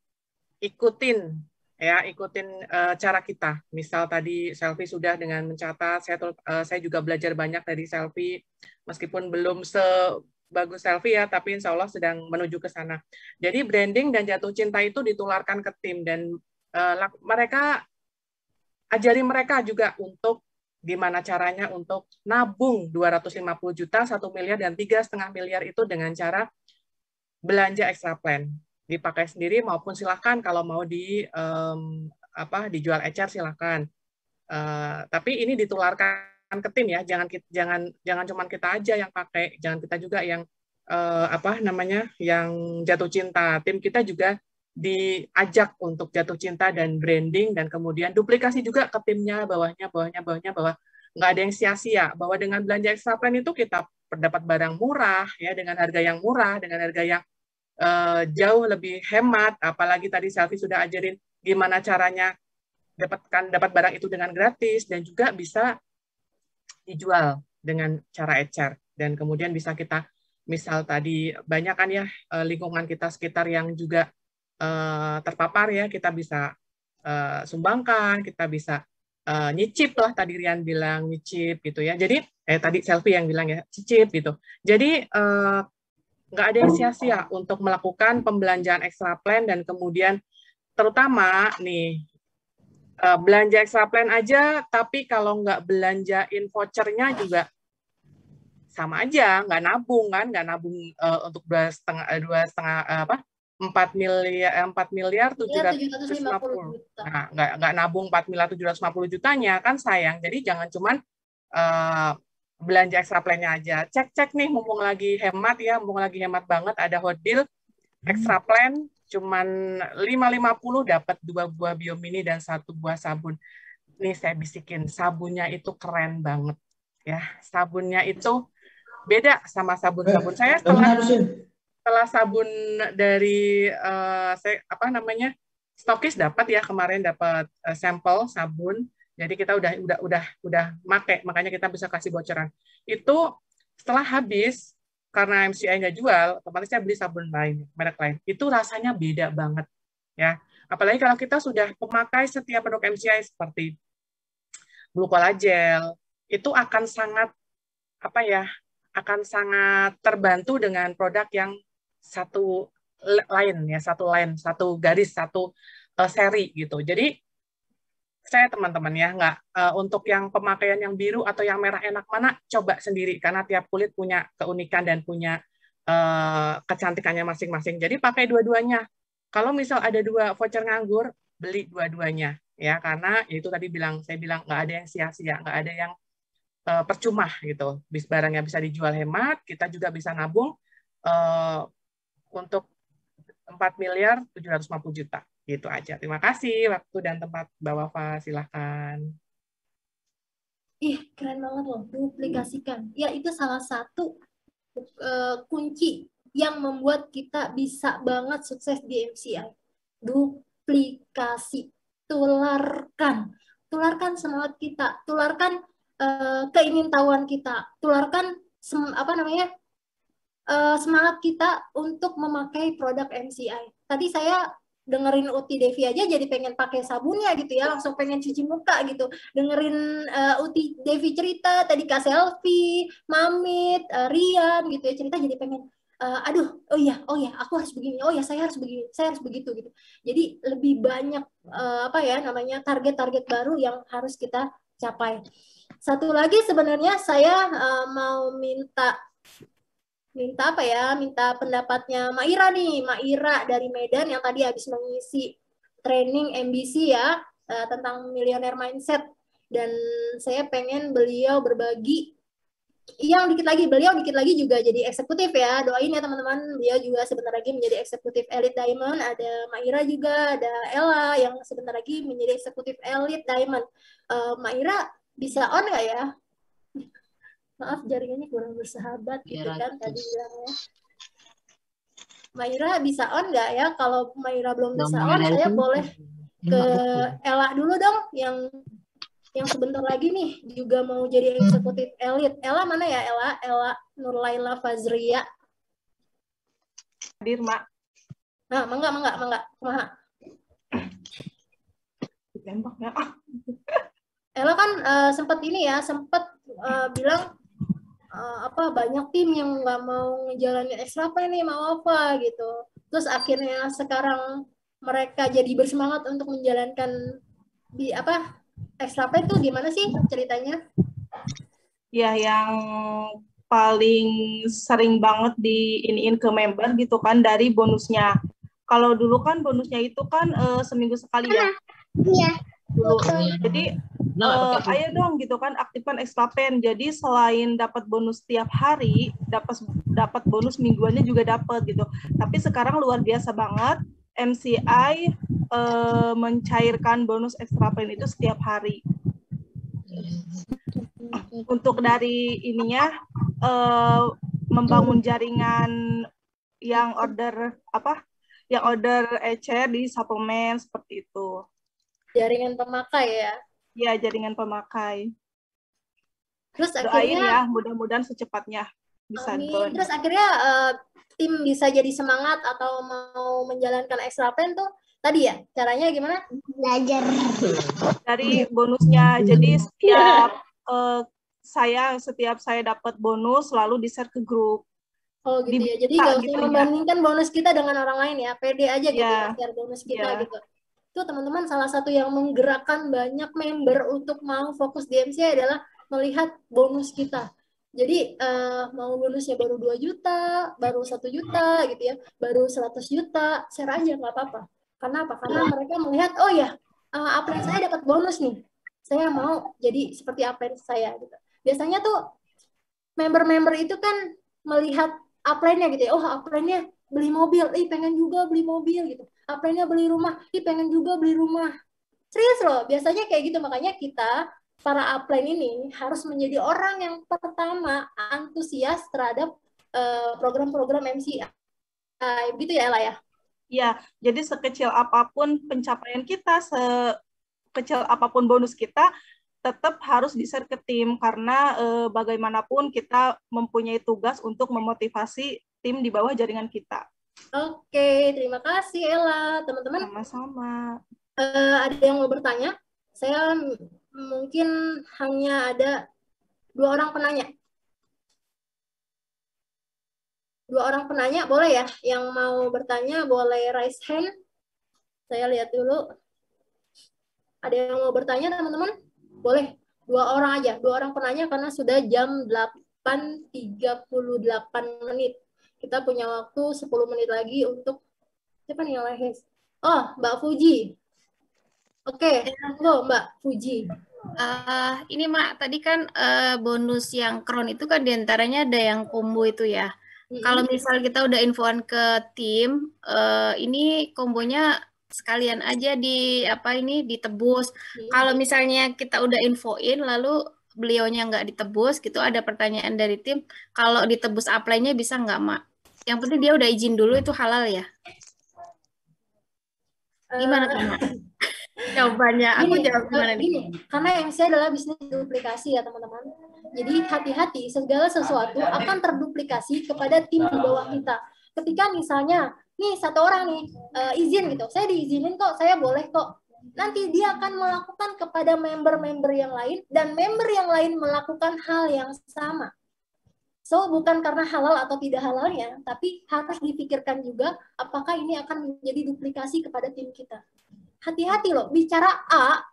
ikutin cara kita. Misal tadi Selfie sudah dengan mencatat, saya juga belajar banyak dari Selfie meskipun belum sebagus Selfie ya, tapi insya Allah sedang menuju ke sana. Jadi branding dan jatuh cinta itu ditularkan ke tim dan ajari mereka juga untuk gimana caranya untuk nabung 250 juta, 1 miliar, dan 3,5 miliar itu dengan cara belanja extra plan. Dipakai sendiri maupun silahkan kalau mau dijual ecer silahkan. Tapi ini ditularkan ke tim ya, jangan cuma kita aja yang pakai, jangan kita juga yang yang jatuh cinta. Tim kita juga diajak untuk jatuh cinta dan branding, dan kemudian duplikasi juga ke timnya, bawahnya, bahwa nggak ada yang sia-sia, bahwa dengan belanja extra plan itu kita dapat barang murah, ya, dengan harga yang murah, dengan harga yang jauh lebih hemat, apalagi tadi Selfie sudah ajarin gimana caranya dapat barang itu dengan gratis, dan juga bisa dijual dengan cara ecer, dan kemudian bisa kita, misal tadi banyak kan ya lingkungan kita sekitar yang juga terpapar ya, kita bisa sumbangkan, kita bisa nyicip lah, tadi Rian bilang nyicip gitu ya. Jadi tadi Selfie yang bilang ya cicip gitu. Jadi nggak ada yang sia-sia untuk melakukan pembelanjaan extra plan, dan kemudian terutama nih belanja extra plan aja, tapi kalau nggak belanjain vouchernya juga sama aja, nggak nabung kan, nggak nabung untuk 4 miliar Ya, 750. 750 juta. Nah, nggak nabung 4 miliar 750 jutanya kan sayang. Jadi jangan cuman belanja extra plan-nya aja. Cek nih mumpung lagi hemat ya, mumpung lagi hemat banget ada hot deal extra plan cuman 550 dapat 2 buah Biomini dan 1 buah sabun. Nih saya bisikin, sabunnya itu keren banget ya. Sabunnya itu beda sama sabun-sabun. Saya setelah sabun dari saya stokis dapat ya kemarin dapat sampel sabun. Jadi kita udah make, makanya kita bisa kasih bocoran. Itu setelah habis karena MCI nggak jual, otomatis saya beli sabun lain, merek lain. Itu rasanya beda banget ya. Apalagi kalau kita sudah memakai setiap produk MCI seperti Glucola Gel, itu akan sangat terbantu dengan produk yang satu garis, satu seri gitu. Jadi saya teman-teman ya untuk yang pemakaian yang biru atau yang merah enak mana coba sendiri karena tiap kulit punya keunikan dan punya kecantikannya masing-masing. Jadi pakai dua-duanya. Kalau misal ada 2 voucher nganggur, beli dua-duanya ya karena itu tadi saya bilang nggak ada yang sia-sia, nggak ada yang percuma gitu. Barangnya bisa dijual hemat, kita juga bisa nabung untuk 4 miliar 750 juta. Gitu aja. Terima kasih waktu dan tempat Mbak Wafa, silahkan. Ih, keren banget loh, duplikasikan. Ya, itu salah satu kunci yang membuat kita bisa banget sukses di MCI. Duplikasi. Tularkan semangat kita, tularkan keingintahuan kita, tularkan semangat kita untuk memakai produk MCI. Tadi saya dengerin Uti Devi aja jadi pengen pakai sabunnya gitu ya, langsung pengen cuci muka gitu. Dengerin Uti Devi cerita, tadi Kak Selfie, Mamit, Rian gitu ya cerita jadi pengen oh ya, aku harus begini, oh ya saya harus begini, saya harus begitu gitu. Jadi lebih banyak target-target baru yang harus kita capai. Satu lagi sebenarnya saya mau minta pendapatnya Mak Ira nih, Mak Ira dari Medan yang tadi habis mengisi training MBC ya tentang millionaire mindset, dan saya pengen beliau berbagi beliau dikit lagi juga jadi eksekutif ya, doain ya teman-teman, beliau juga sebentar lagi menjadi eksekutif Elite Diamond. Ada Mak Ira juga, ada Ella yang sebentar lagi menjadi eksekutif Elite Diamond. Mak Ira bisa on nggak ya? Maaf jaringannya kurang bersahabat gitu kan tadi bilangnya. Maira bisa on nggak ya? Kalau Maira belum bisa on, saya boleh ke Ella dulu dong yang sebentar lagi nih juga mau jadi eksekutif Elite. Ella mana ya Ella? Ella Nurlaila Fazria. Hadir, Mak. Nah, mangga. Tembak ya. Ella kan sempat bilang banyak tim yang nggak mau ngejalanin extra plan nih mau apa gitu. Terus akhirnya sekarang mereka jadi bersemangat untuk menjalankan extra plan tuh gimana sih ceritanya? Ya, yang paling sering banget diiniin ke member gitu kan dari bonusnya. Kalau dulu kan bonusnya itu kan seminggu sekali ya. Iya. Dulu. Jadi ayo dong gitu kan aktifkan extra plan. Jadi selain dapat bonus tiap hari, dapat bonus mingguannya juga dapat gitu. Tapi sekarang luar biasa banget MCI mencairkan bonus extra plan itu setiap hari. Untuk dari ininya membangun jaringan yang order ECR di suplemen seperti itu. Jaringan pemakai ya? Ya, jaringan pemakai. Terus doain akhirnya ya, mudah-mudahan secepatnya bisa join. Terus akhirnya tim bisa jadi semangat atau mau menjalankan extra plan tuh tadi ya, caranya gimana? Belajar. Dari bonusnya, jadi setiap saya dapat bonus selalu di-share ke grup. Oh gitu ya, jadi nggak usah gitu membandingkan bonus kita dengan orang lain ya, pede aja gitu ya, share bonus kita gitu. Itu teman-teman salah satu yang menggerakkan banyak member untuk mau fokus di MCI adalah melihat bonus kita. Jadi mau bonusnya baru 2 juta, baru 1 juta gitu ya, baru 100 juta, share aja nggak apa-apa. Karena apa? Karena mereka melihat, oh ya, upline saya dapat bonus nih. Saya mau jadi seperti upline saya gitu. Biasanya tuh member-member itu kan melihat upline-nya gitu ya. Oh, upline-nya beli mobil, pengen juga beli mobil gitu. Upline-nya beli rumah, pengen juga beli rumah. Serius loh, biasanya kayak gitu. Makanya kita para upline ini harus menjadi orang yang pertama antusias terhadap program-program MCI, gitu ya Ella ya? Ya, jadi sekecil apapun pencapaian kita, sekecil apapun bonus kita, tetap harus di-share ke tim, karena bagaimanapun kita mempunyai tugas untuk memotivasi tim di bawah jaringan kita. Oke, terima kasih Ella. Teman-teman, sama-sama. Ada yang mau bertanya? Saya mungkin hanya ada 2 orang penanya. 2 orang penanya, boleh ya? Yang mau bertanya boleh raise hand. Saya lihat dulu. Ada yang mau bertanya, teman-teman? Boleh. 2 orang aja. 2 orang penanya karena sudah jam 8.38 menit. Kita punya waktu 10 menit lagi untuk... Siapa nih yang raise? Oh, Mbak Fuji. Oke, monggo Mbak Fuji. Ini Mak, tadi kan bonus yang Crown itu kan diantaranya ada yang combo itu ya. Kalau misal kita udah infoan ke tim, ini kombonya sekalian aja ditebus. Kalau misalnya kita udah infoin lalu beliaunya nggak ditebus gitu, ada pertanyaan dari tim, kalau ditebus upline-nya bisa nggak Mak? Yang penting dia udah izin dulu, itu halal ya? Gimana tuh Mak? Jawabannya, aku jawab gimana nih? Gini, karena MCI adalah bisnis duplikasi ya teman-teman. Jadi hati-hati, segala sesuatu akan terduplikasi kepada tim di bawah kita. Ketika misalnya, nih satu orang nih izin gitu, saya diizinin kok, saya boleh kok. Nanti dia akan melakukan kepada member-member yang lain, dan member yang lain melakukan hal yang sama. So, bukan karena halal atau tidak halalnya, tapi harus dipikirkan juga apakah ini akan menjadi duplikasi kepada tim kita. Hati-hati loh, bicara A,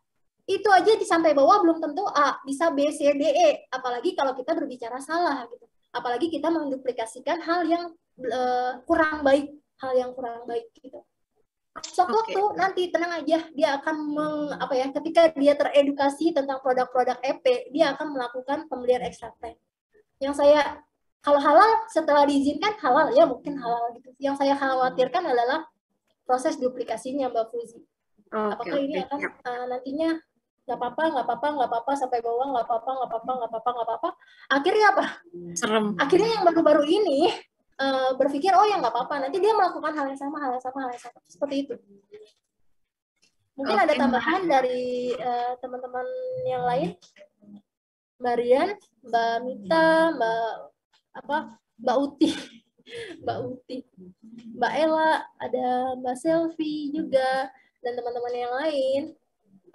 itu aja sampai bawah belum tentu A, bisa B, C, D, E. Apalagi kalau kita berbicara salah gitu. Apalagi kita menduplikasikan hal yang kurang baik, gitu. Waktu nanti tenang aja, dia akan ketika dia teredukasi tentang produk-produk EP, dia akan melakukan pembelian extra time. Yang saya, kalau halal setelah diizinkan halal, ya mungkin halal gitu. Yang saya khawatirkan adalah proses duplikasinya Mbak Fuzi. Apakah ini akan nantinya nggak apa-apa sampai bawah, nggak apa-apa. Akhirnya apa? Serem. Akhirnya yang baru-baru ini berpikir oh ya nggak apa-apa, nanti dia melakukan hal yang sama seperti itu. Mungkin ada tambahan dari teman-teman yang lain, Mbak Rian, Mbak Mita, Mbak Uti. Mbak Ella, ada Mbak Selvi juga, dan teman-teman yang lain.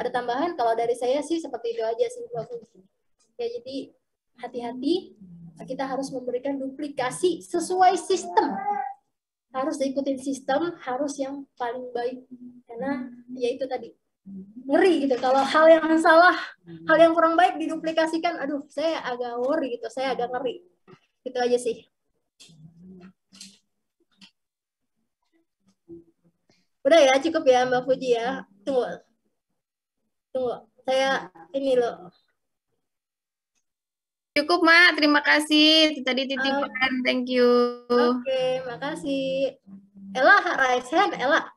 Ada tambahan? Kalau dari saya sih seperti itu aja sih, Mbak Fuji. Ya, jadi hati-hati, kita harus memberikan duplikasi sesuai sistem. Harus diikutin sistem, harus yang paling baik. Karena ya itu tadi, ngeri gitu. Kalau hal yang salah, hal yang kurang baik diduplikasikan, aduh, saya agak worry gitu, saya agak ngeri. Itu aja sih. Udah ya, cukup ya Mbak Fuji ya. Tunggu. Saya ini loh. Cukup, Mak. Terima kasih. Tadi titipan. Thank you. Oke, makasih. Ella, raise hand, Ella.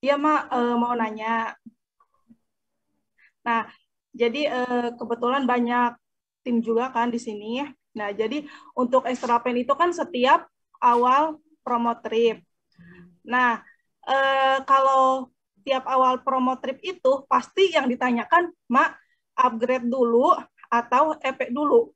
Iya, Mak, mau nanya. Nah, jadi kebetulan banyak tim juga kan di sini. Nah, jadi untuk extra pen itu kan setiap awal promo trip. Nah, kalau tiap awal promo trip itu pasti yang ditanyakan, Mak, upgrade dulu atau EP dulu.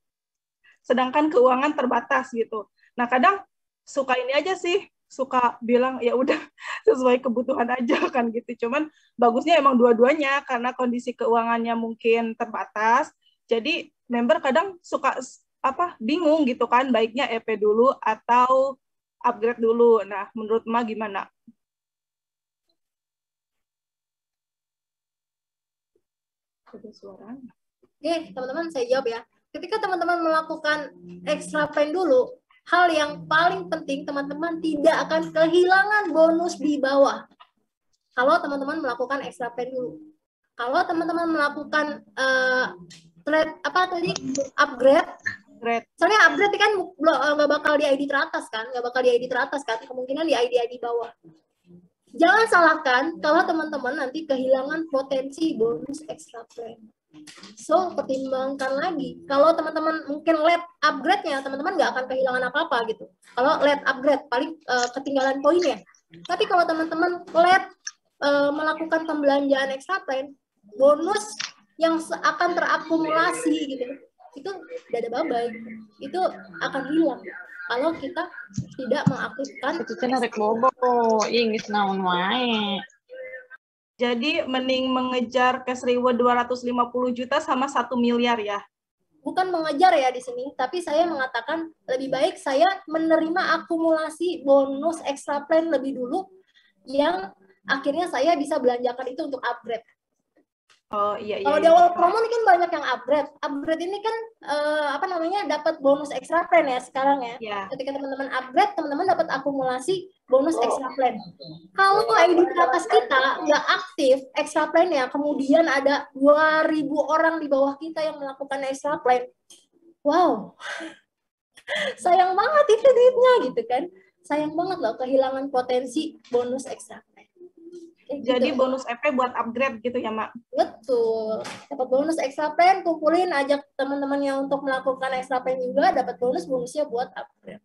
Sedangkan keuangan terbatas gitu. Nah, kadang suka ini aja sih, suka bilang ya udah sesuai kebutuhan aja kan gitu. Cuman bagusnya emang dua-duanya karena kondisi keuangannya mungkin terbatas. Jadi member kadang suka bingung gitu kan, baiknya EP dulu atau upgrade dulu. Nah, menurut Ma gimana? Oke, teman-teman saya jawab ya. Ketika teman-teman melakukan extra plan dulu, hal yang paling penting teman-teman tidak akan kehilangan bonus di bawah. Kalau teman-teman melakukan extra plan dulu. Kalau teman-teman melakukan upgrade. Soalnya upgrade kan nggak bakal di ID teratas kan, kemungkinan di ID bawah. Jangan salahkan kalau teman-teman nanti kehilangan potensi bonus extra plan. So, pertimbangkan lagi. Kalau teman-teman mungkin late upgrade-nya, teman-teman nggak akan kehilangan apa-apa gitu. Kalau late upgrade, paling ketinggalan poinnya. Tapi kalau teman-teman late melakukan pembelanjaan extra plan, bonus yang akan terakumulasi gitu, itu udah ada babai. Itu akan hilang kalau kita tidak mengaktifkan. Itu narik bobo, Inggris naon wae. Jadi mending mengejar cash reward 250 juta sama 1 miliar ya? Bukan mengejar ya di sini, tapi saya mengatakan lebih baik saya menerima akumulasi bonus extra plan lebih dulu yang akhirnya saya bisa belanjakan itu untuk upgrade. Oh iya. Kalau di awal promo ini kan banyak yang upgrade. Upgrade ini kan dapat bonus extra plan ya sekarang ya. Ketika teman-teman upgrade, teman-teman dapat akumulasi bonus extra plan. Kalau ID atas kita nggak aktif extra plan ya, kemudian ada 2.000 orang di bawah kita yang melakukan extra plan. Wow. Sayang banget itu duitnya gitu kan. Sayang banget loh kehilangan potensi bonus extra plan. Jadi bonus EP buat upgrade gitu ya, Mak? Betul. Dapat bonus extra plan, kumpulin, ajak teman-temannya untuk melakukan extra plan juga, dapat bonusnya buat upgrade.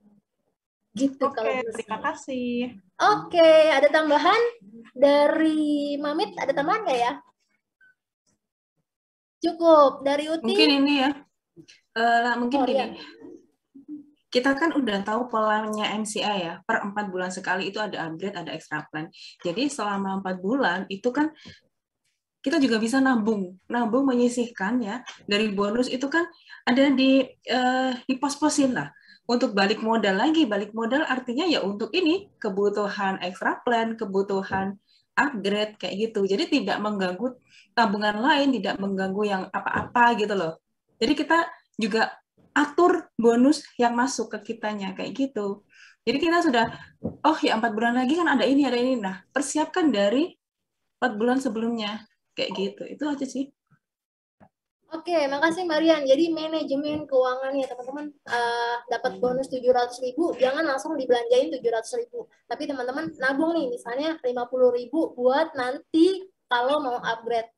Gitu. Oke, terima kasih. Oke, ada tambahan dari Mamit? Ada tambahan nggak ya? Cukup. Dari Uti? Mungkin ini ya. Mungkin gini. Kita kan udah tahu polanya MCI ya, per 4 bulan sekali itu ada upgrade, ada extra plan. Jadi selama 4 bulan itu kan kita juga bisa nabung menyisihkan ya dari bonus itu kan ada di pos-posin lah untuk balik modal lagi. Balik modal artinya ya untuk ini kebutuhan extra plan, kebutuhan upgrade kayak gitu. Jadi tidak mengganggu tabungan lain, tidak mengganggu yang apa-apa gitu loh. Jadi kita juga atur bonus yang masuk ke kitanya kayak gitu. Jadi kita sudah, oh ya 4 bulan lagi kan ada ini. Nah, persiapkan dari 4 bulan sebelumnya. Kayak gitu. Itu aja sih. Oke, makasih Marian. Jadi manajemen keuangan ya teman-teman, dapat bonus 700.000, jangan langsung dibelanjain 700.000. Tapi teman-teman nabung nih, misalnya 50.000 buat nanti kalau mau upgrade,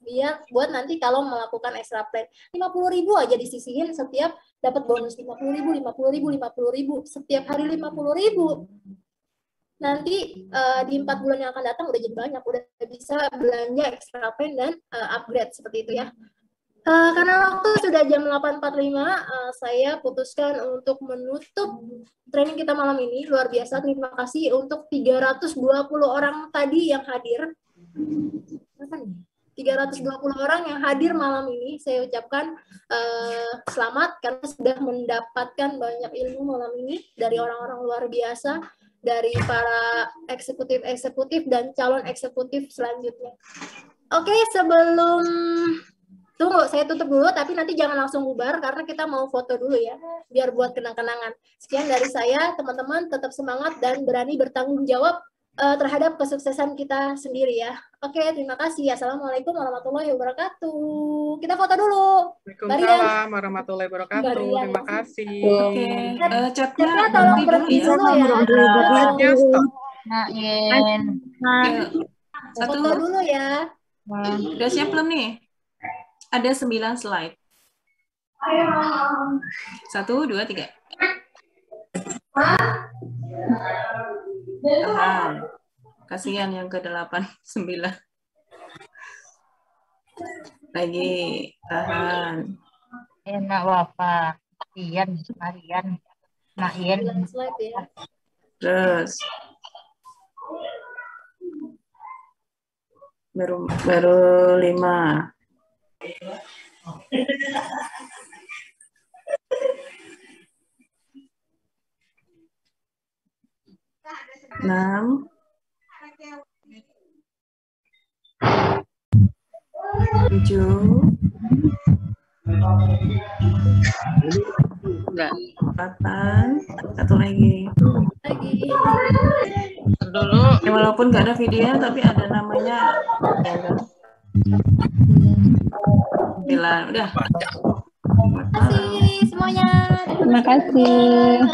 buat nanti kalau melakukan extra plan. 50.000 aja disisihin setiap dapat bonus 50.000, setiap hari 50.000. Nanti di 4 bulan yang akan datang udah jadi banyak, udah bisa belanja extra plan dan upgrade seperti itu ya. Karena waktu sudah jam 8.45, saya putuskan untuk menutup training kita malam ini. Luar biasa, terima kasih untuk 320 orang tadi yang hadir. 320 orang yang hadir malam ini, saya ucapkan selamat karena sudah mendapatkan banyak ilmu malam ini dari orang-orang luar biasa, dari para eksekutif dan calon eksekutif selanjutnya. Oke, sebelum tunggu, saya tutup dulu, tapi nanti jangan langsung bubar karena kita mau foto dulu ya, biar buat kenang-kenangan. Sekian dari saya, teman-teman tetap semangat dan berani bertanggung jawab terhadap kesuksesan kita sendiri ya. Oke, terima kasih. Assalamualaikum warahmatullahi wabarakatuh. Kita foto dulu. Waalaikumsalam warahmatullahi wabarakatuh. Terima kasih. Oke, chatnya tolong berhenti dulu ya. Foto dulu ya. Udah siap belum nih? Ada 9 slide. 1, 2, 3. Tahan. Kasihan yang ke-8, 9. Lagi. Tahan. Enak Wafa. Marian. Terus. Baru 5. Enam, 7, Enggak. 8. Satu lagi. Dulu. Ya, walaupun nggak ada video, tapi ada namanya. Ya, kan? 9. Udah. Terima kasih semuanya. Terima kasih.